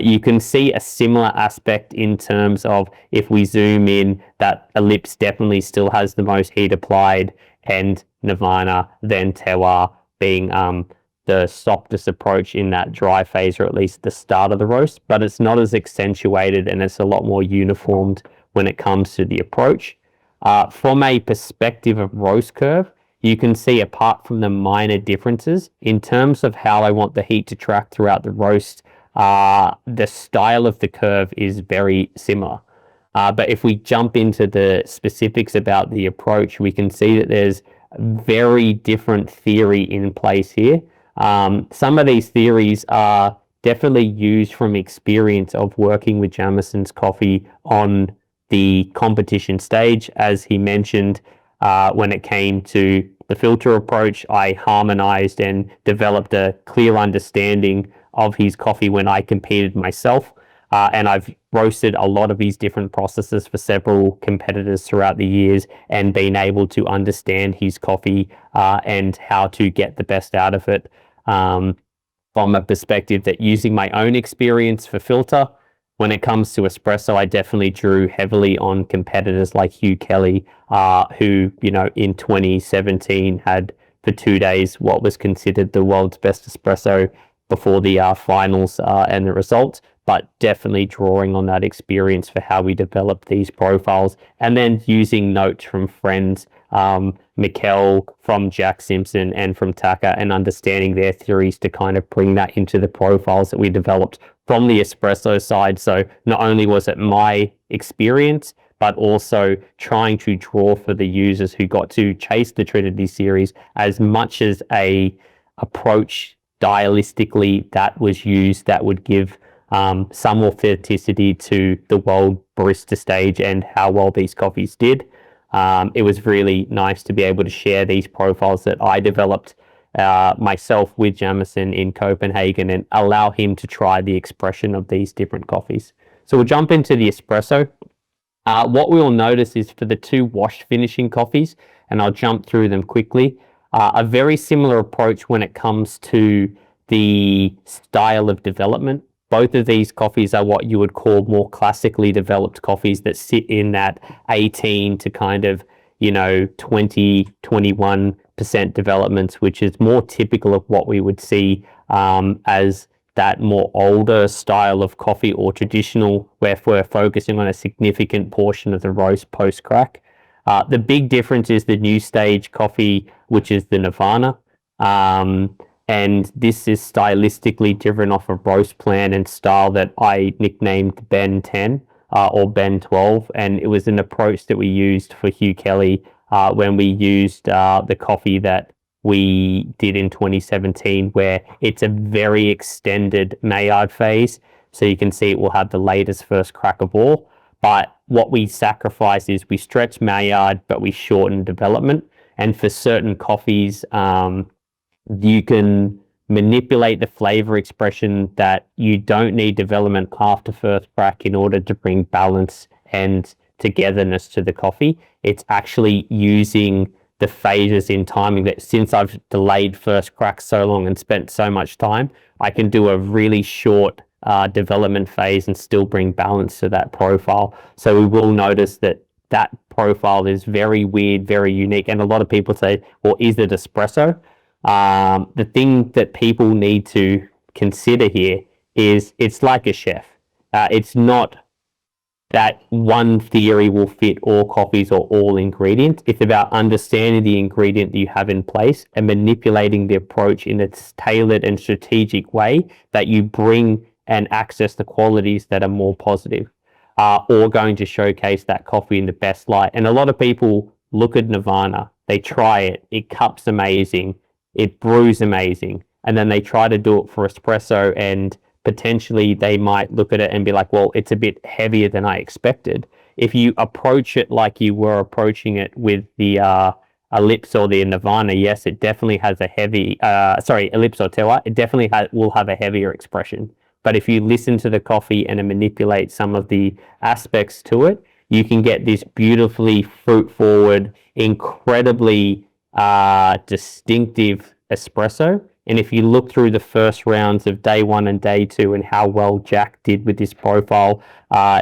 You can see a similar aspect in terms of, if we zoom in, that Elipse definitely still has the most heat applied, and Nirvana, then terroir being the softest approach in that dry phase, or at least the start of the roast, but it's not as accentuated and it's a lot more uniformed when it comes to the approach. From a perspective of roast curve, you can see, apart from the minor differences, in terms of how I want the heat to track throughout the roast, the style of the curve is very similar. But if we jump into the specifics about the approach, we can see that there's very different theory in place here. Some of these theories are definitely used from experience of working with Jamison's coffee on the competition stage. As he mentioned, when it came to the filter approach, I harmonized and developed a clear understanding of his coffee when I competed myself. And I've roasted a lot of these different processes for several competitors throughout the years, and been able to understand his coffee and how to get the best out of it from a perspective that, using my own experience for filter, when it comes to espresso, I definitely drew heavily on competitors like Hugh Kelly, who, you know, in 2017 had for 2 days what was considered the world's best espresso before the finals and the results, but definitely drawing on that experience for how we develop these profiles, and then using notes from friends, Mikkel from Jack Simpson and from Taka, and understanding their theories to kind of bring that into the profiles that we developed from the espresso side. So not only was it my experience, but also trying to draw for the users who got to chase the Trinity series as much as a approach stylistically that was used that would give some authenticity to the World Barista stage and how well these coffees did. It was really nice to be able to share these profiles that I developed myself with Jamison in Copenhagen and allow him to try the expression of these different coffees. So we'll jump into the espresso. What we will notice is for the two wash finishing coffees, and I'll jump through them quickly, a very similar approach when it comes to the style of development. Both of these coffees are what you would call more classically developed coffees that sit in that 18 to kind of, 20, 21% developments, which is more typical of what we would see as that more older style of coffee or traditional, where we're focusing on a significant portion of the roast post-crack. The big difference is the new stage coffee, which is the Nirvana. And this is stylistically driven off a roast plan and style that I nicknamed Ben 10 or Ben 12. And it was an approach that we used for Hugh Kelly when we used the coffee that we did in 2017, where it's a very extended Maillard phase. So you can see it will have the latest first crack of all. But what we sacrifice is we stretch Maillard, but we shorten development. And for certain coffees, you can manipulate the flavor expression that you don't need development after first crack in order to bring balance and togetherness to the coffee. It's actually using the phases in timing that, since I've delayed first crack so long and spent so much time, I can do a really short development phase and still bring balance to that profile. So we will notice that that profile is very weird, very unique. And a lot of people say, well, is it espresso? The thing that people need to consider here is it's like a chef. It's not that one theory will fit all coffees or all ingredients. It's about understanding the ingredient that you have in place and manipulating the approach in a tailored and strategic way that you bring and access the qualities that are more positive, or going to showcase that coffee in the best light. And a lot of people look at Nirvana, they try it, it cups amazing, it brews amazing, and then they try to do it for espresso, and potentially they might look at it and be like, well, it's a bit heavier than I expected. If you approach it like you were approaching it with the Elipse or the Nirvana, yes, it definitely has a heavy, Elipse or Terroir, it definitely will have a heavier expression. But if you listen to the coffee and manipulate some of the aspects to it, you can get this beautifully fruit-forward, incredibly distinctive espresso. And if you look through the first rounds of day 1 and day 2 and how well Jack did with this profile,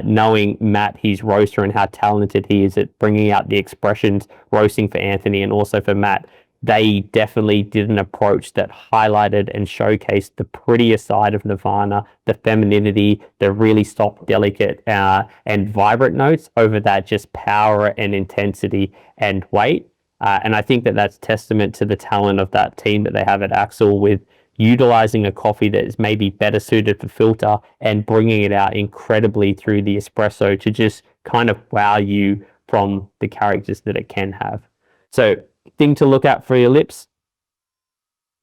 knowing Matt, his roaster, and how talented he is at bringing out the expressions, roasting for Anthony and also for Matt, they definitely did an approach that highlighted and showcased the prettier side of Nirvana, the femininity, the really soft, delicate and vibrant notes over that just power and intensity and weight. And I think that that's testament to the talent of that team that they have at Axel, with utilizing a coffee that is maybe better suited for filter and bringing it out incredibly through the espresso to just kind of wow you from the characters that it can have. So thing to look at for your lips,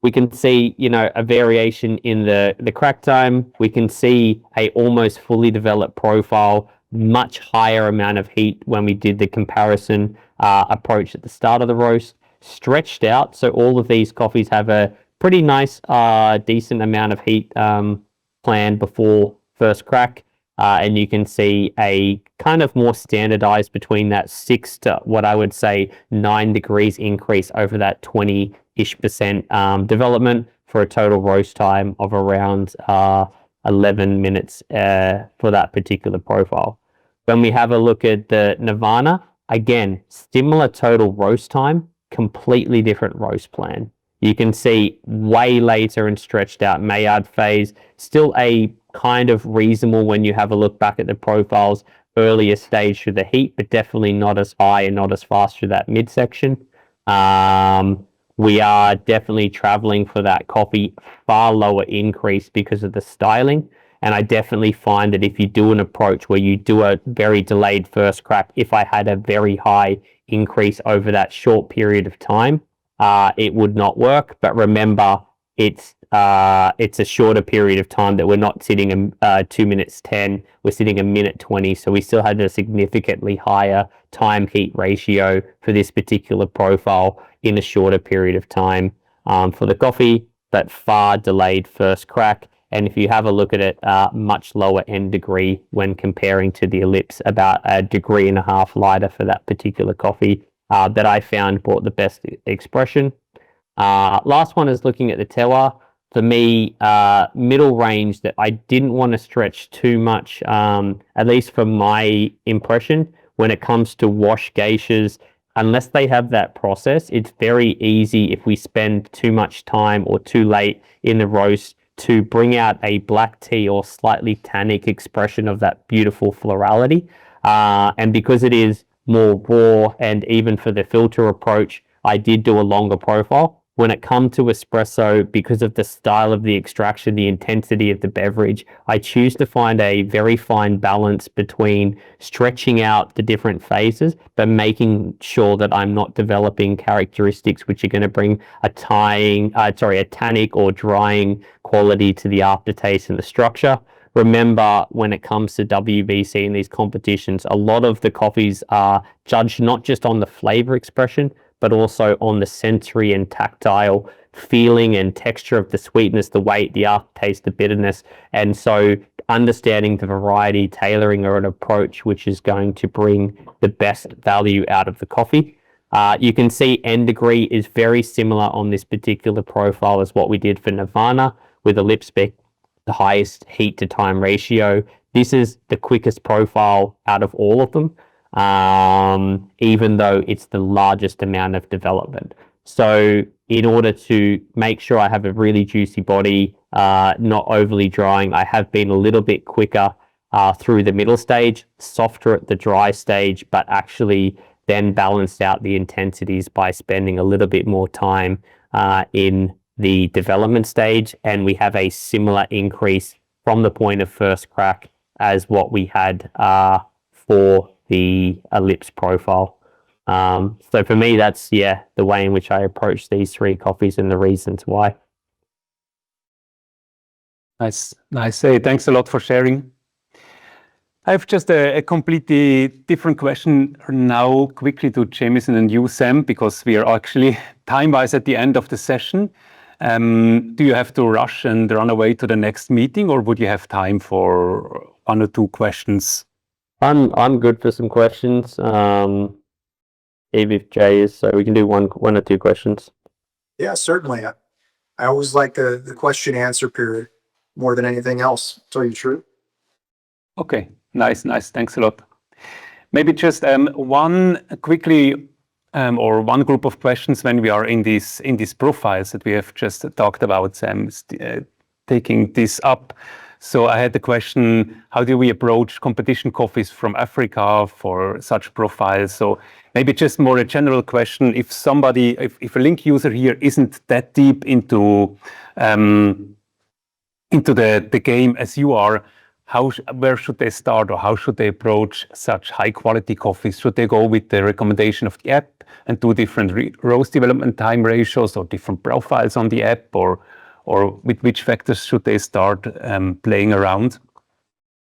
we can see, a variation in the crack time. We can see a almost fully developed profile, much higher amount of heat when we did the comparison approach at the start of the roast, stretched out. So all of these coffees have a pretty nice, decent amount of heat planned before first crack. And you can see a kind of more standardized between that 6 to what I would say 9 degrees increase over that 20-ish% development for a total roast time of around 11 minutes for that particular profile. When we have a look at the Nirvana, again, similar total roast time, completely different roast plan. You can see way later and stretched out Maillard phase, still a kind of reasonable when you have a look back at the profiles, earlier stage through the heat, but definitely not as high and not as fast through that midsection. We are definitely traveling for that coffee far lower increase because of the styling. And I definitely find that if you do an approach where you do a very delayed first crack, if I had a very high increase over that short period of time, it would not work. But remember, it's a shorter period of time that we're not sitting 2 minutes 10, we're sitting 1 minute 20. So we still had a significantly higher time heat ratio for this particular profile in a shorter period of time for the coffee, but far delayed first crack. And if you have a look at it, much lower end degree when comparing to the Elipse, about 1.5 degrees lighter for that particular coffee that I found brought the best expression. Last one is looking at the terroir. For me, middle range that I didn't want to stretch too much, at least for my impression, when it comes to wash geishas. Unless they have that process, it's very easy if we spend too much time or too late in the roast to bring out a black tea or slightly tannic expression of that beautiful florality. And because it is more raw, and even for the filter approach, I did do a longer profile. When it comes to espresso, because of the style of the extraction, the intensity of the beverage, I choose to find a very fine balance between stretching out the different phases, but making sure that I'm not developing characteristics which are going to bring a tannic or drying quality to the aftertaste and the structure. Remember, when it comes to WBC in these competitions, a lot of the coffees are judged not just on the flavor expression, but also on the sensory and tactile feeling and texture of the sweetness, the weight, the aftertaste, the bitterness. And so understanding the variety, tailoring or an approach which is going to bring the best value out of the coffee. You can see end degree is very similar on this particular profile as what we did for Nirvana with Elipse being the highest heat to time ratio. This is the quickest profile out of all of them. Even though it's the largest amount of development. So in order to make sure I have a really juicy body, not overly drying, I have been a little bit quicker through the middle stage, softer at the dry stage, but actually then balanced out the intensities by spending a little bit more time in the development stage. And we have a similar increase from the point of first crack as what we had for the Elipse profile. So for me, that's, the way in which I approach these three coffees and the reasons why. Nice. Hey, thanks a lot for sharing. I have just a completely different question now, quickly to Jamison and you, Sam, because we are actually time-wise at the end of the session. Do you have to rush and run away to the next meeting, or would you have time for 1 or 2 questions? I'm good for some questions. Even if Jay is, so we can do one or 2 questions. Yeah, certainly. I always like the question answer period more than anything else, to tell you the truth. Okay, nice. Thanks a lot. Maybe just one quickly, or one group of questions when we are in these profiles that we have just talked about, Sam, taking this up. So I had the question, how do we approach competition coffees from Africa for such profiles? So maybe just more a general question, if a Link user here isn't that deep into the game as you are, where should they start, or how should they approach such high quality coffees? Should they go with the recommendation of the app and do different roast development time ratios or different profiles on the app, or with which factors should they start playing around?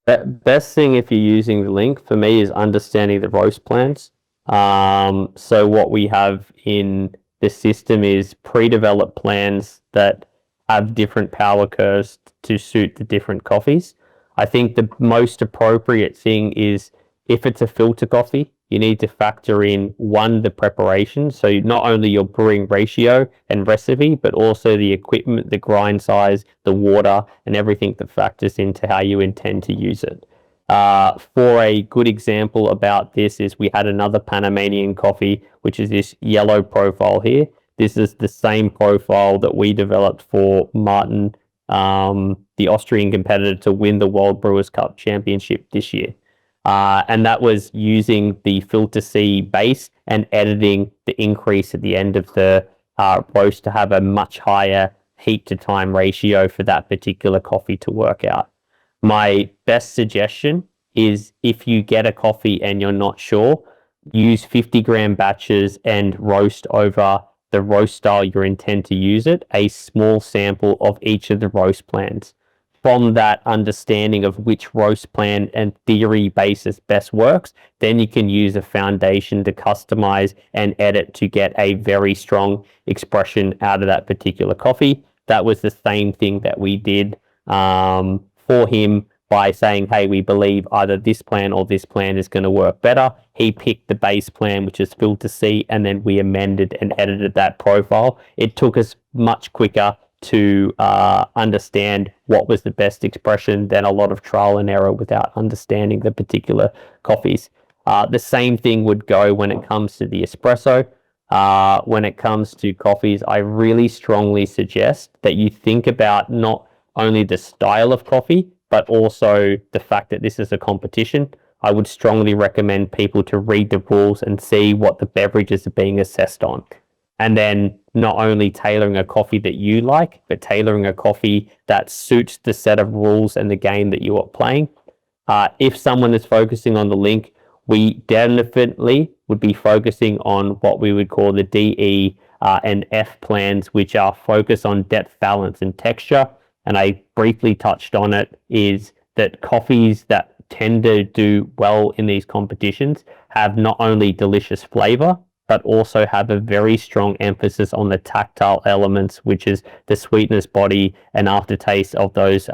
Best thing if you're using the Link for me is understanding the roast plans. So what we have in the system is pre-developed plans that have different power curves to suit the different coffees. I think the most appropriate thing is, if it's a filter coffee, you need to factor in one, the preparation. So not only your brewing ratio and recipe, but also the equipment, the grind size, the water, and everything that factors into how you intend to use it. For a good example about this is we had another Panamanian coffee, which is this yellow profile here. This is the same profile that we developed for Martin, the Austrian competitor, to win the World Brewers Cup Championship this year. And that was using the filter C base and editing the increase at the end of the roast to have a much higher heat to time ratio for that particular coffee to work out. My best suggestion is, if you get a coffee and you're not sure, use 50-gram batches and roast over the roast style you intend to use it, a small sample of each of the roast plans. From that understanding of which roast plan and theory basis best works, then you can use a foundation to customize and edit to get a very strong expression out of that particular coffee. That was the same thing that we did for him by saying, hey, we believe either this plan or this plan is going to work better. He picked the base plan, which is filter C, and then we amended and edited that profile. It took us much quicker to understand what was the best expression than a lot of trial and error without understanding the particular coffees. The same thing would go when it comes to the espresso. When it comes to coffees, I really strongly suggest that you think about not only the style of coffee, but also the fact that this is a competition. I would strongly recommend people to read the rules and see what the beverages are being assessed on. And then not only tailoring a coffee that you like, but tailoring a coffee that suits the set of rules and the game that you are playing. If someone is focusing on the Link, we definitely would be focusing on what we would call the DE and F plans, which are focused on depth, balance, and texture. And I briefly touched on it, is that coffees that tend to do well in these competitions have not only delicious flavor, but also have a very strong emphasis on the tactile elements, which is the sweetness, body, and aftertaste of those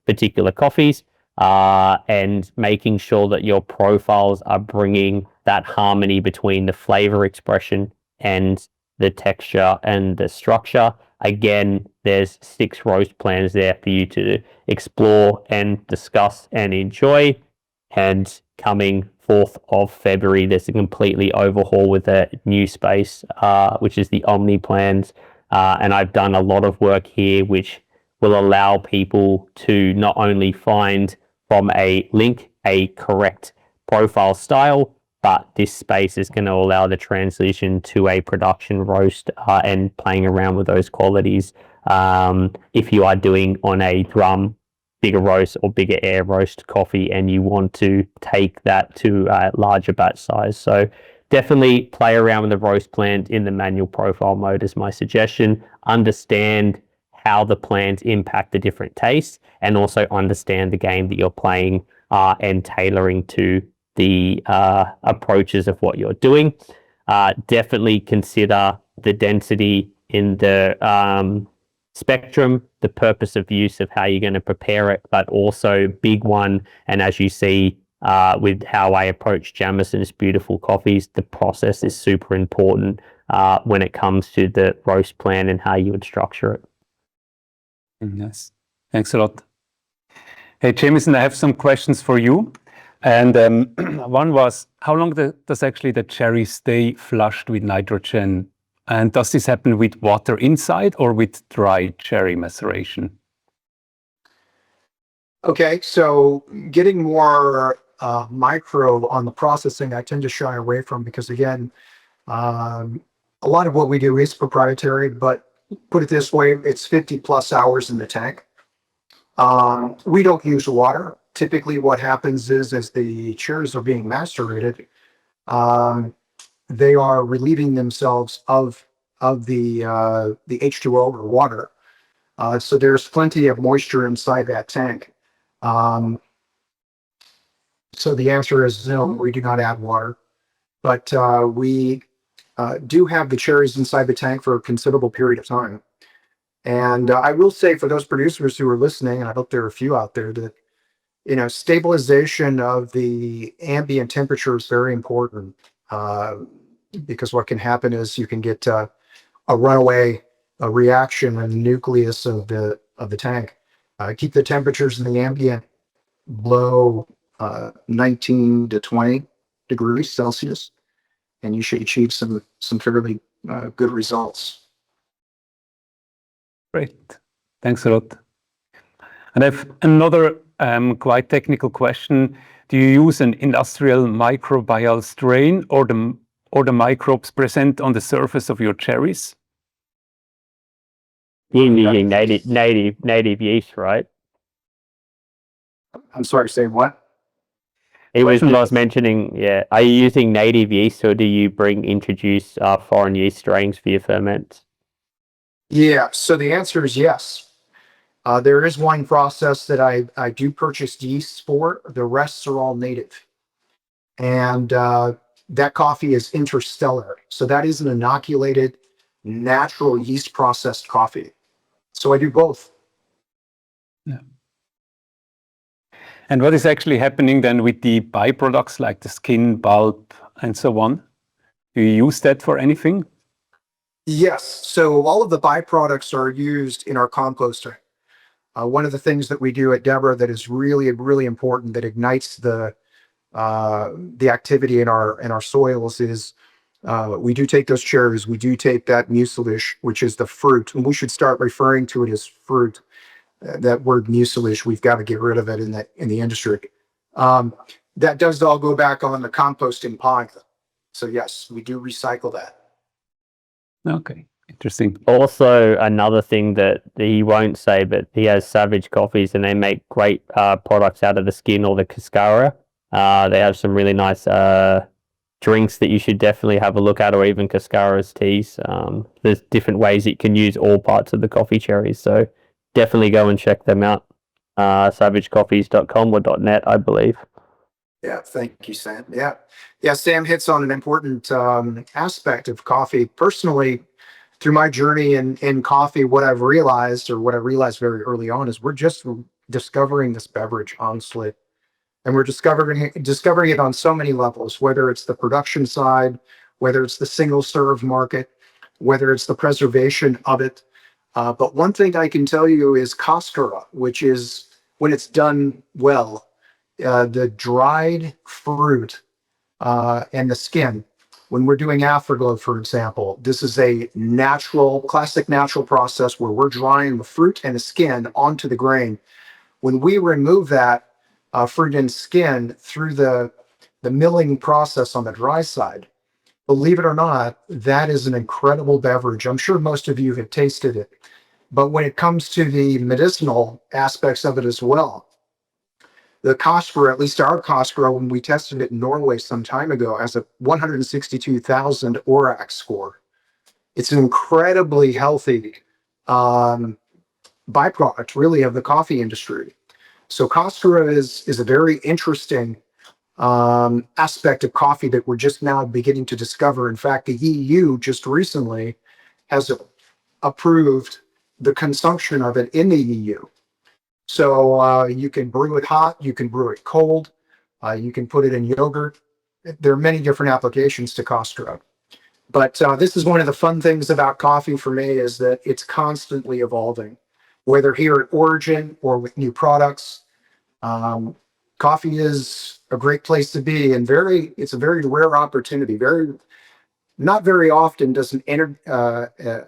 particular coffees, and making sure that your profiles are bringing that harmony between the flavor expression and the texture and the structure. Again, there's 6 roast plans there for you to explore and discuss and enjoy. And coming 4th of February, there's a completely overhaul with a new space, which is the Omni plans. And I've done a lot of work here, which will allow people to not only find from a Link a correct profile style, but this space is going to allow the transition to a production roast and playing around with those qualities. If you are doing on a drum, bigger roast or bigger air roast coffee, and you want to take that to a larger batch size. So definitely play around with the roast plans in the manual profile mode is my suggestion. Understand how the plans impact the different tastes, and also understand the game that you're playing and tailoring to the approaches of what you're doing. Definitely consider the density in the spectrum, the purpose of use of how you're going to prepare it, but also big one. And as you see with how I approach Jamison's beautiful coffees, the process is super important when it comes to the roast plan and how you would structure it. Yes, thanks a lot. Hey, Jamison, I have some questions for you. And one was, how long does actually the cherry stay flushed with nitrogen? And does this happen with water inside or with dry cherry maceration? Okay, so getting more micro on the processing, I tend to shy away from, because again, a lot of what we do is proprietary, but put it this way, it's 50 plus hours in the tank. We don't use water. Typically what happens is, as the cherries are being macerated, they are relieving themselves of the H2O or water. So there's plenty of moisture inside that tank. So the answer is no, we do not add water, but we do have the cherries inside the tank for a considerable period of time. And I will say, for those producers who are listening, and I hope there are a few out there, that stabilization of the ambient temperature is very important, because what can happen is you can get a runaway reaction in the nucleus of the tank. Keep the temperatures in the ambient below 19 to 20 degrees Celsius, and you should achieve some fairly good results. Great. Thanks a lot. And I have another quite technical question. Do you use an industrial microbial strain or the microbes present on the surface of your cherries? You're using native yeast, right? I'm sorry, say what? He was just mentioning, yeah. Are you using native yeast or do you introduce foreign yeast strains for your ferments? Yeah, so the answer is yes. There is one process that I do purchase yeasts for. The rest are all native. And that coffee is interstellar. So that is an inoculated, natural yeast processed coffee. So I do both. Yeah. And what is actually happening then with the byproducts like the skin, pulp, and so on? Do you use that for anything? Yes. So all of the byproducts are used in our composting. One of the things that we do at Deborah that is really, really important, that ignites the activity in our soils, is we do take those cherries, we do take that mucilage, which is the fruit, and we should start referring to it as fruit. That word mucilage, we've got to get rid of it in the industry. That does all go back on the composting pond. So yes, we do recycle that. Okay, interesting. Also, another thing that he won't say, but he has Savage coffees and they make great products out of the skin or the cascara. They have some really nice drinks that you should definitely have a look at, or even cascaras teas. There's different ways you can use all parts of the coffee cherries. So definitely go and check them out. savagecoffees.com or .net, I believe. Yeah, thank you, Sam. Yeah, Sam hits on an important aspect of coffee. Personally, through my journey in coffee, what I realized very early on is we're just discovering this beverage, honestly. And we're discovering it on so many levels, whether it's the production side, whether it's the single serve market, whether it's the preservation of it. But one thing I can tell you is cascara, which is, when it's done well, the dried fruit and the skin. When we're doing afterglow, for example, this is a classic natural process where we're drying the fruit and the skin onto the grain. When we remove that fruit and skin through the milling process on the dry side, believe it or not, that is an incredible beverage. I'm sure most of you have tasted it. But when it comes to the medicinal aspects of it as well, the cascara, at least our cascara, when we tested it in Norway some time ago, has a 162,000 ORAC score. It's an incredibly healthy byproduct, really, of the coffee industry. So cascara is a very interesting aspect of coffee that we're just now beginning to discover. In fact, the EU just recently has approved the consumption of it in the EU. So you can brew it hot, you can brew it cold, you can put it in yogurt. There are many different applications to cascara. But this is one of the fun things about coffee for me, is that it's constantly evolving, whether here at Origin or with new products. Coffee is a great place to be, and it's a very rare opportunity. Not very often does an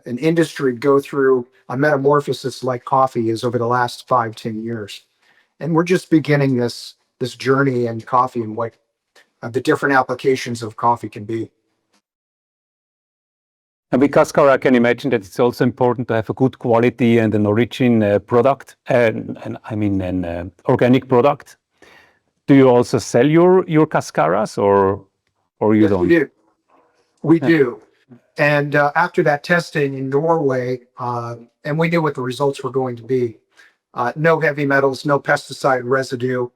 industry go through a metamorphosis like coffee is over the last 5-10 years. And we're just beginning this journey in coffee and what the different applications of coffee can be. And with cascara, I can imagine that it's also important to have a good quality and an origin product, and I mean an organic product. Do you also sell your cascaras, or you Yes, don't? we do. We do. And after that testing in Norway, and we knew what the results were going to be, no heavy metals, no pesticide residue,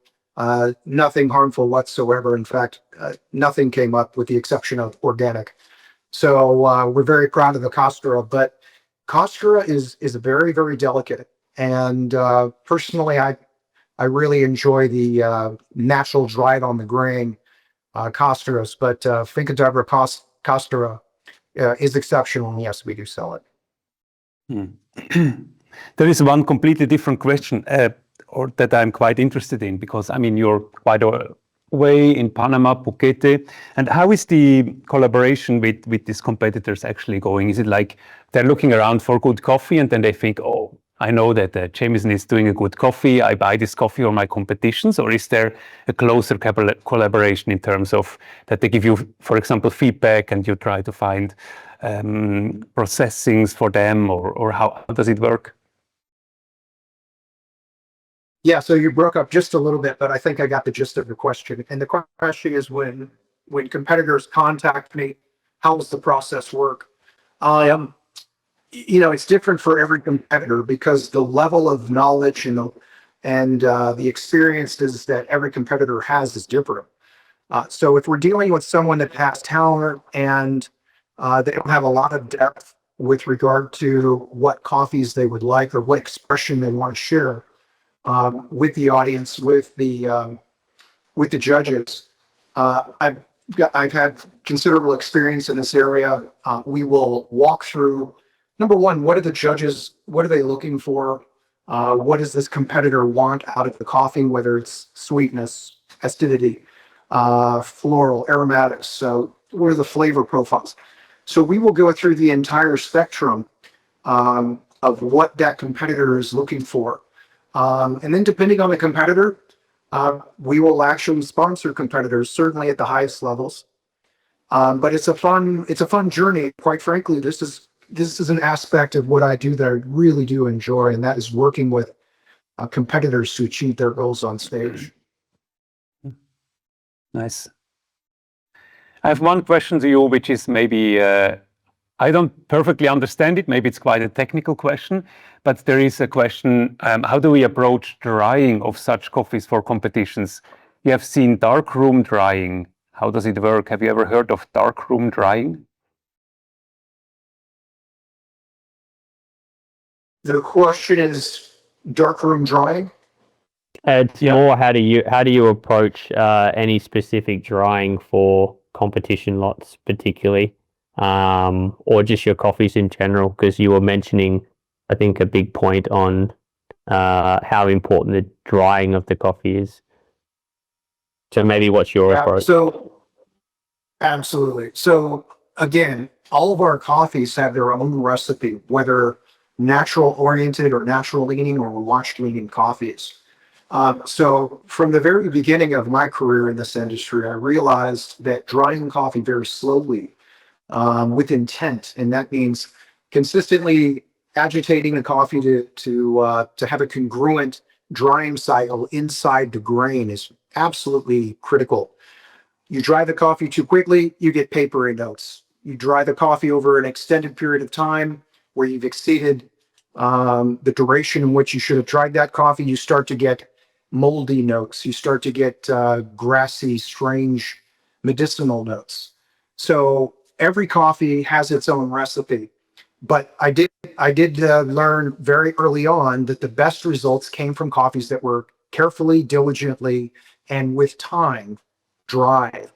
nothing harmful whatsoever. In fact, nothing came up with the exception of organic. So we're very proud of the cascara, but cascara is very, very delicate. And personally, I really enjoy the natural dried on the grain castaras, but Finca Deborah castara is exceptional. And yes, we do sell it. There is one completely different question, or that I'm quite interested in, because I mean, you're quite away in Panama, Phuket, and how is the collaboration with these competitors actually going? Is it like they're looking around for good coffee and then they think, oh, I know that Jamison is doing a good coffee, I buy this coffee on my competitions, or is there a closer collaboration in terms of that they give you, for example, feedback and you try to find processings for them, or how does it work? Yeah, so you broke up just a little bit, but I think I got the gist of the question. And the question is when competitors contact me, how does the process work? It's different for every competitor because the level of knowledge and the experiences that every competitor has is different. So if we're dealing with someone that has talent and they don't have a lot of depth with regard to what coffees they would like or what expression they want to share with the audience, with the judges, I've had considerable experience in this area. We will walk through, number one, what are the judges, what are they looking for? What does this competitor want out of the coffee, whether it's sweetness, acidity, floral, aromatics. So what are the flavor profiles? So we will go through the entire spectrum of what that competitor is looking for. And then depending on the competitor, we will actually sponsor competitors, certainly at the highest levels. But it's a fun journey. Quite frankly, this is an aspect of what I do that I really do enjoy, and that is working with competitors to achieve their goals on stage. Nice. I have one question to you, which is maybe I don't perfectly understand it. Maybe it's quite a technical question, but there is a question, how do we approach drying of such coffees for competitions? You have seen darkroom drying. How does it work? Have you ever heard of darkroom drying? The question is darkroom drying? It's more how do you approach any specific drying for competition lots particularly? Or just your coffees in general, because you were mentioning, I think, a big point on how important the drying of the coffee is. So maybe what's your approach? So, absolutely. So again, all of our coffees have their own recipe, whether natural oriented or natural leaning or washed leaning coffees. So from the very beginning of my career in this industry, I realized that drying coffee very slowly with intent, and that means consistently agitating the coffee to have a congruent drying cycle inside the grain is absolutely critical. You dry the coffee too quickly, you get papery notes. You dry the coffee over an extended period of time where you've exceeded the duration in which you should have dried that coffee, you start to get moldy notes. You start to get grassy, strange, medicinal notes. So every coffee has its own recipe, but I did learn very early on that the best results came from coffees that were carefully, diligently, and with time dried.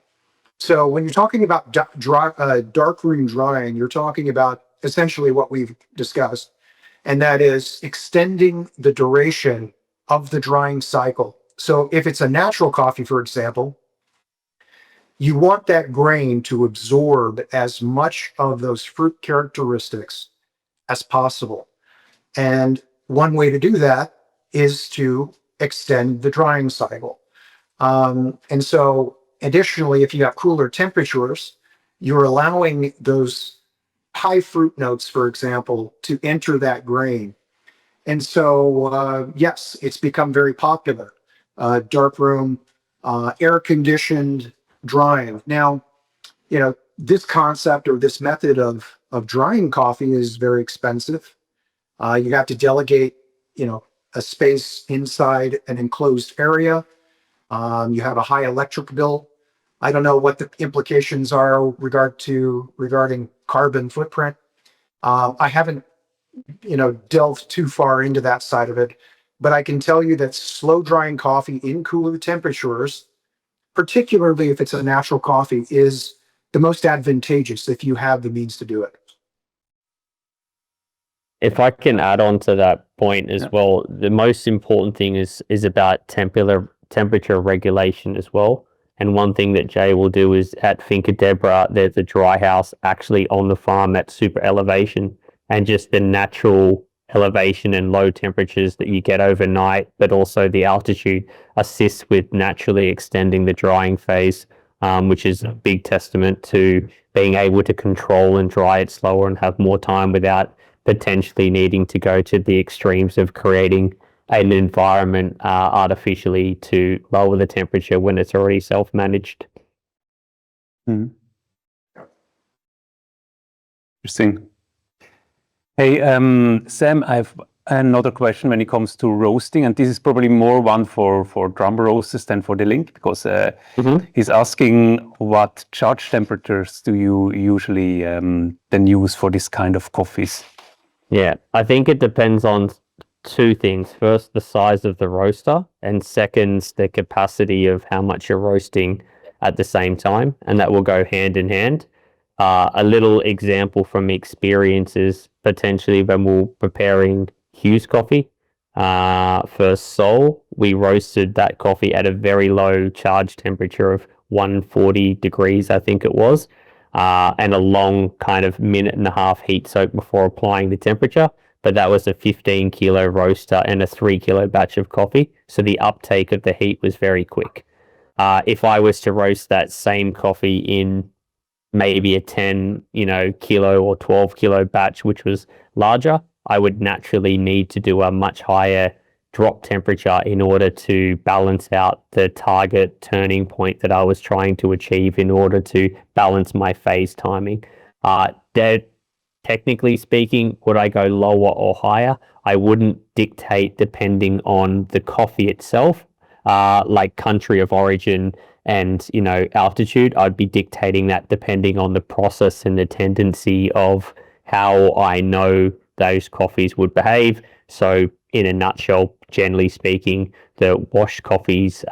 So when you're talking about darkroom drying, you're talking about essentially what we've discussed, and that is extending the duration of the drying cycle. So if it's a natural coffee, for example, you want that grain to absorb as much of those fruit characteristics as possible. And one way to do that is to extend the drying cycle. And so additionally, if you have cooler temperatures, you're allowing those high fruit notes, for example, to enter that grain. And so, yes, it's become very popular. Darkroom, air-conditioned drying. Now, this concept or this method of drying coffee is very expensive. You have to delegate, a space inside an enclosed area. You have a high electric bill. I don't know what the implications are regarding carbon footprint. I haven't delved too far into that side of it, but I can tell you that slow drying coffee in cooler temperatures, particularly if it's a natural coffee, is the most advantageous if you have the means to do it. If I can add on to that point as well, the most important thing is about temperature regulation as well. And one thing that Jay will do is at Finca Deborah, there's a dry house actually on the farm at super elevation, and just the natural elevation and low temperatures that you get overnight, but also the altitude assists with naturally extending the drying phase, which is a big testament to being able to control and dry it slower and have more time without potentially needing to go to the extremes of creating an environment artificially to lower the temperature when it's already self-managed. Interesting. Hey, Sam, I have another question when it comes to roasting, and this is probably more one for drum roasters than for the Link, because he's asking what charge temperatures do you usually then use for this kind of coffees? Yeah, I think it depends on two things. First, the size of the roaster, and second, the capacity of how much you're roasting at the same time, and that will go hand in hand. A little example from experience is potentially when we're preparing Hughes coffee for Seoul, we roasted that coffee at a very low charge temperature of 140 degrees, I think it was, and a long kind of minute and a half heat soak before applying the temperature. But that was a 15 kilo roaster and a 3 kilo batch of coffee. So the uptake of the heat was very quick. If I was to roast that same coffee in maybe a 10, kilo or 12 kilo batch, which was larger, I would naturally need to do a much higher drop temperature in order to balance out the target turning point that I was trying to achieve in order to balance my phase timing. Technically speaking, would I go lower or higher? I wouldn't dictate depending on the coffee itself, like country of origin and, altitude. I'd be dictating that depending on the process and the tendency of how I know those coffees would behave. So in a nutshell, generally speaking, the washed coffees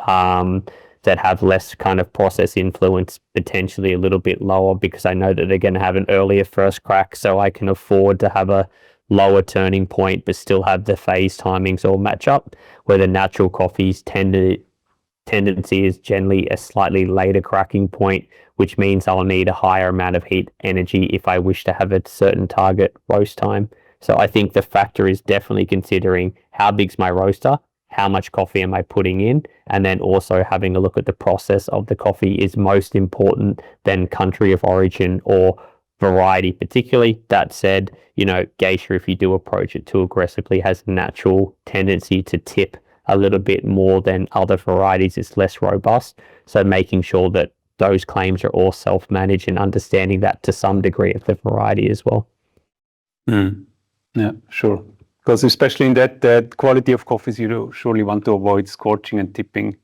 that have less kind of process influence, potentially a little bit lower, because I know that they're going to have an earlier first crack, so I can afford to have a lower turning point but still have the phase timings all match up, where the natural coffees tendency is generally a slightly later cracking point, which means I'll need a higher amount of heat energy if I wish to have a certain target roast time. So I think the factor is definitely considering how big's my roaster, how much coffee am I putting in, and then also having a look at the process of the coffee is most important than country of origin or variety particularly. That said, Geisha, if you do approach it too aggressively, has a natural tendency to tip a little bit more than other varieties. It's less robust. So making sure that those claims are all self-managed and understanding that to some degree of the variety as well. Yeah, sure. Because especially in that quality of coffees, you surely want to avoid scorching and tipping.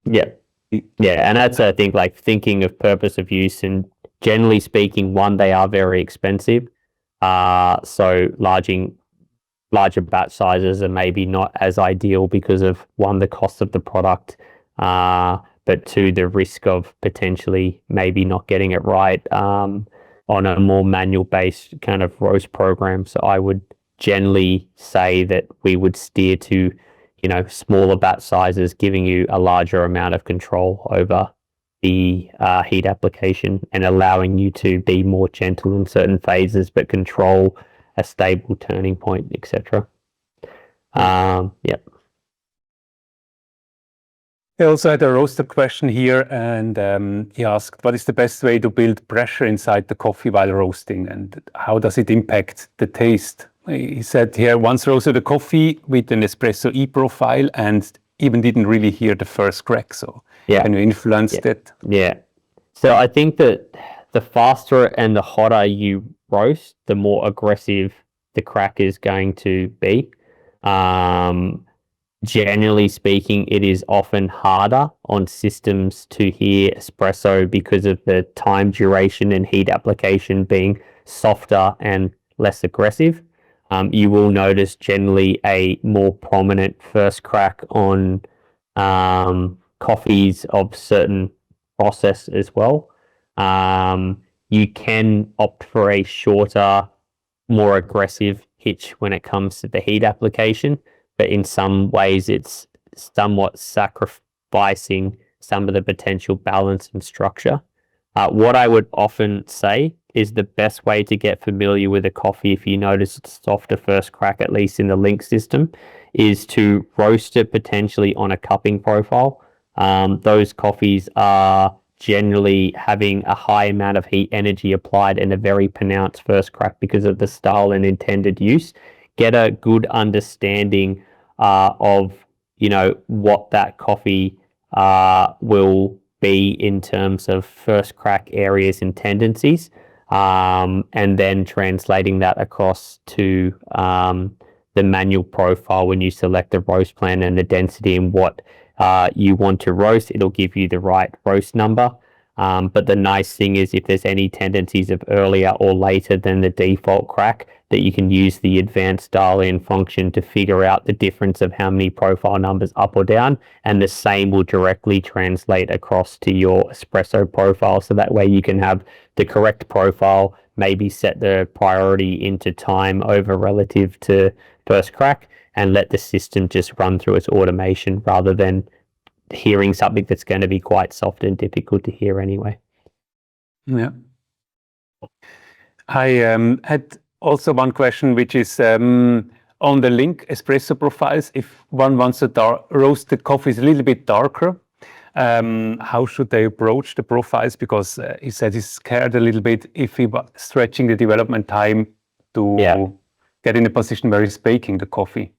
Yeah. Yeah, and that's, I think, like thinking of purpose of use, and generally speaking, one, they are very expensive. So larger batch sizes are maybe not as ideal because of, one, the cost of the product, but two, the risk of potentially maybe not getting it right on a more manual based kind of roast program. So I would generally say that we would steer to, smaller batch sizes, giving you a larger amount of control over the heat application and allowing you to be more gentle in certain phases, but control a stable turning point, etc. Yep. I also had a roaster question here, and he asked, what is the best way to build pressure inside the coffee while roasting, and how does it impact the taste? He said here, once roasted a coffee with an espresso E-profile and even didn't really hear the first crack. So can you influence that? Yeah. So I think that the faster and the hotter you roast, the more aggressive the crack is going to be. Generally speaking, it is often harder on systems to hear espresso because of the time duration and heat application being softer and less aggressive. you will notice generally a more prominent first crack on coffees of certain process as well. You can opt for a shorter, more aggressive hitch when it comes to the heat application, but in some ways it's somewhat sacrificing some of the potential balance and structure. What I would often say is the best way to get familiar with a coffee, if you notice it's softer first crack, at least in the Link system, is to roast it potentially on a cupping profile. Those coffees are generally having a high amount of heat energy applied and a very pronounced first crack because of the style and intended use. Get a good understanding of, what that coffee will be in terms of first crack areas and tendencies, and then translating that across to the manual profile when you select the roast plan and the density and what you want to roast. It'll give you the right roast number. But the nice thing is if there's any tendencies of earlier or later than the default crack, that you can use the advanced dial-in function to figure out the difference of how many profile numbers up or down, and the same will directly translate across to your espresso profile. So that way you can have the correct profile, maybe set the priority into time over relative to first crack, and let the system just run through its automation rather than hearing something that's going to be quite soft and difficult to hear anyway. Yeah. I had also one question, which is on the Link espresso profiles. If one wants to roast the coffees a little bit darker, how should they approach the profiles? Because he said he's scared a little bit if he was stretching the development time to get in a position where he's baking the coffee.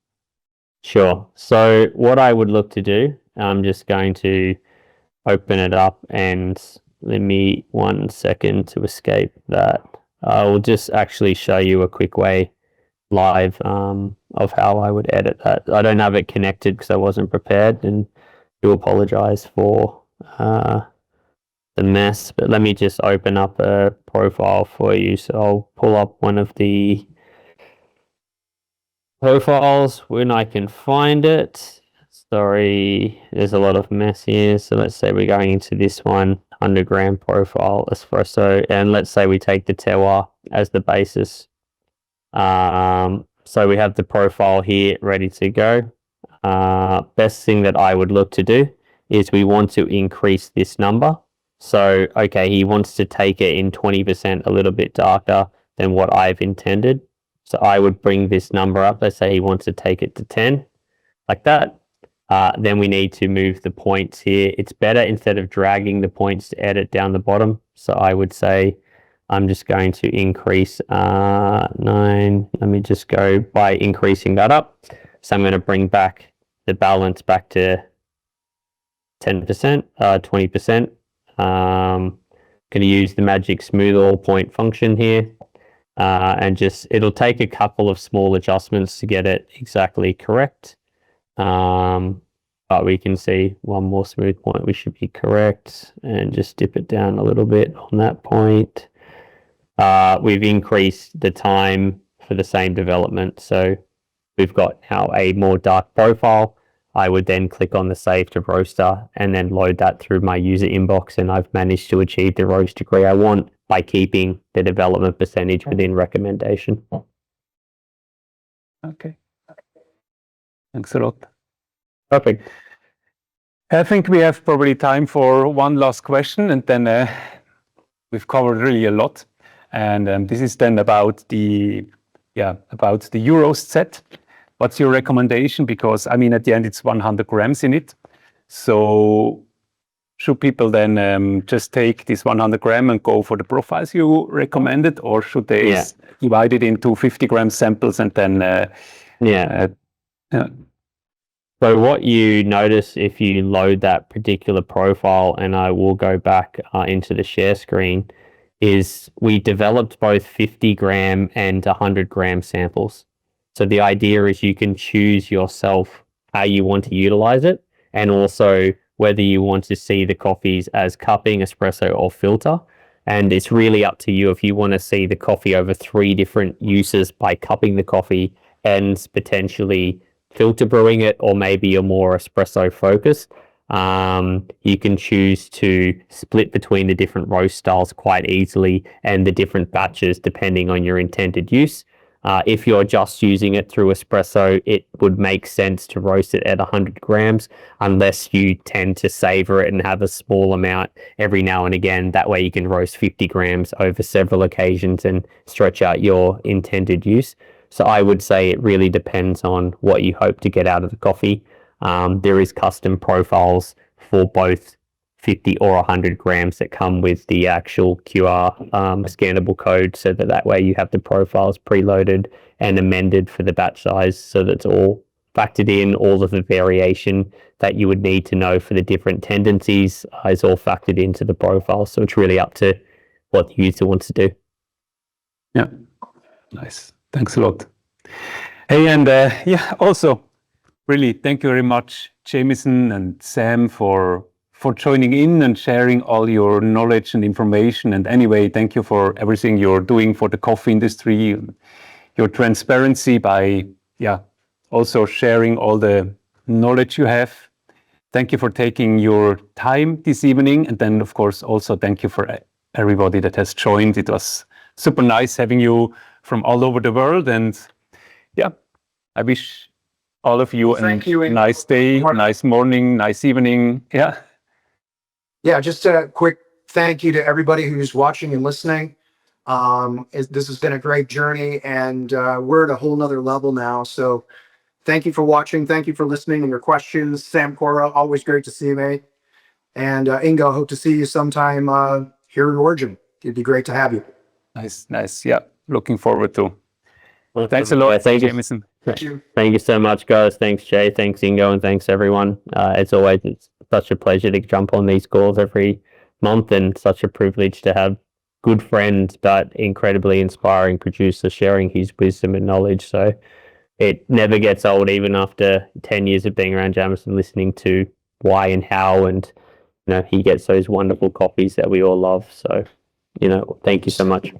Sure. So what I would look to do, I'm just going to open it up and let me 1 second to escape that. I will just actually show you a quick way live of how I would edit that. I don't have it connected because I wasn't prepared, and do apologize for the mess, but let me just open up a profile for you. So I'll pull up one of the profiles when I can find it. Sorry, there's a lot of mess here. So let's say we're going into this 100-gram profile espresso, and let's say we take the terroir as the basis. So we have the profile here ready to go. Best thing that I would look to do is we want to increase this number. So, okay, he wants to take it in 20%, a little bit darker than what I've intended. So I would bring this number up. Let's say he wants to take it to 10, like that. Then we need to move the points here. It's better instead of dragging the points to edit down the bottom. So I would say I'm just going to increase 9. Let me just go by increasing that up. So I'm going to bring back the balance back to 10%, 20%. Going to use the magic smooth all point function here. And just, it'll take a couple of small adjustments to get it exactly correct. But we can see one more smooth point, we should be correct, and just dip it down a little bit on that point. We've increased the time for the same development. So we've got now a more dark profile. I would then click on the save to roaster and then load that through my user inbox, and I've managed to achieve the roast degree I want by keeping the development percentage within recommendation. Okay. Thanks a lot. Perfect. I think we have probably time for one last question, and then we've covered really a lot. And this is then about the Euroast set. What's your recommendation? Because, I mean, at the end, it's 100 grams in it. So should people then just take this 100 gram and go for the profiles you recommended, or should they divide it into 50-gram samples and then... So what you notice if you load that particular profile, and I will go back into the share screen, is we developed both 50-gram and 100-gram samples. So the idea is you can choose yourself how you want to utilize it, and also whether you want to see the coffees as cupping, espresso, or filter. And it's really up to you if you want to see the coffee over 3 different uses by cupping the coffee and potentially filter brewing it, or maybe you're more espresso focused. You can choose to split between the different roast styles quite easily and the different batches depending on your intended use. If you're just using it through espresso, it would make sense to roast it at 100 grams unless you tend to savor it and have a small amount every now and again. That way you can roast 50 grams over several occasions and stretch out your intended use. So I would say it really depends on what you hope to get out of the coffee. There is custom profiles for both 50 or 100 grams that come with the actual QR scannable code, so that way you have the profiles preloaded and amended for the batch size, so that's all factored in. All of the variation that you would need to know for the different tendencies is all factored into the profile. So it's really up to what the user wants to do. Yeah, nice. Thanks a lot. Hey, and also really thank you very much, Jamison and Sam, for joining in and sharing all your knowledge and information. And anyway, thank you for everything you're doing for the coffee industry, your transparency by also sharing all the knowledge you have. Thank you for taking your time this evening. And then, of course, also thank you for everybody that has joined. It was super nice having you from all over the world. And I wish all of you a nice day, nice morning, nice evening. Yeah, just a quick thank you to everybody who's watching and listening. This has been a great journey, and we're at a whole nother level now. So thank you for watching. Thank you for listening and your questions. Sam Corra, always great to see you, mate. And Ingo, hope to see you sometime here in Origin. It'd be great to have you. Nice. Yeah, looking forward to. Well, thanks a lot, Jamison. Thank you so much, guys. Thanks, Jay. Thanks, Ingo, and thanks, everyone. As always, it's such a pleasure to jump on these calls every month, and such a privilege to have good friends but incredibly inspiring producer sharing his wisdom and knowledge. So it never gets old, even after 10 years of being around Jamison, listening to why and how, and he gets those wonderful coffees that we all love. So thank you so much.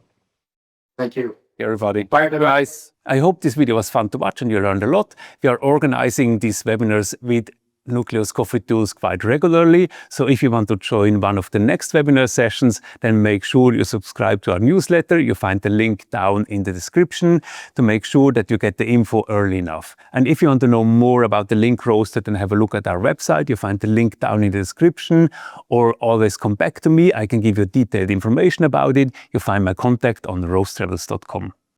Thank you. Everybody. Bye, guys. I hope this video was fun to watch and you learned a lot. We are organizing these webinars with Nucleus Coffee Tools quite regularly. So if you want to join one of the next webinar sessions, then make sure you subscribe to our newsletter. You find the link down in the description to make sure that you get the info early enough. And if you want to know more about the Link Roaster, then have a look at our website. You find the link down in the description, or always come back to me. I can give you detailed information about it. You find my contact on roasttravels.com.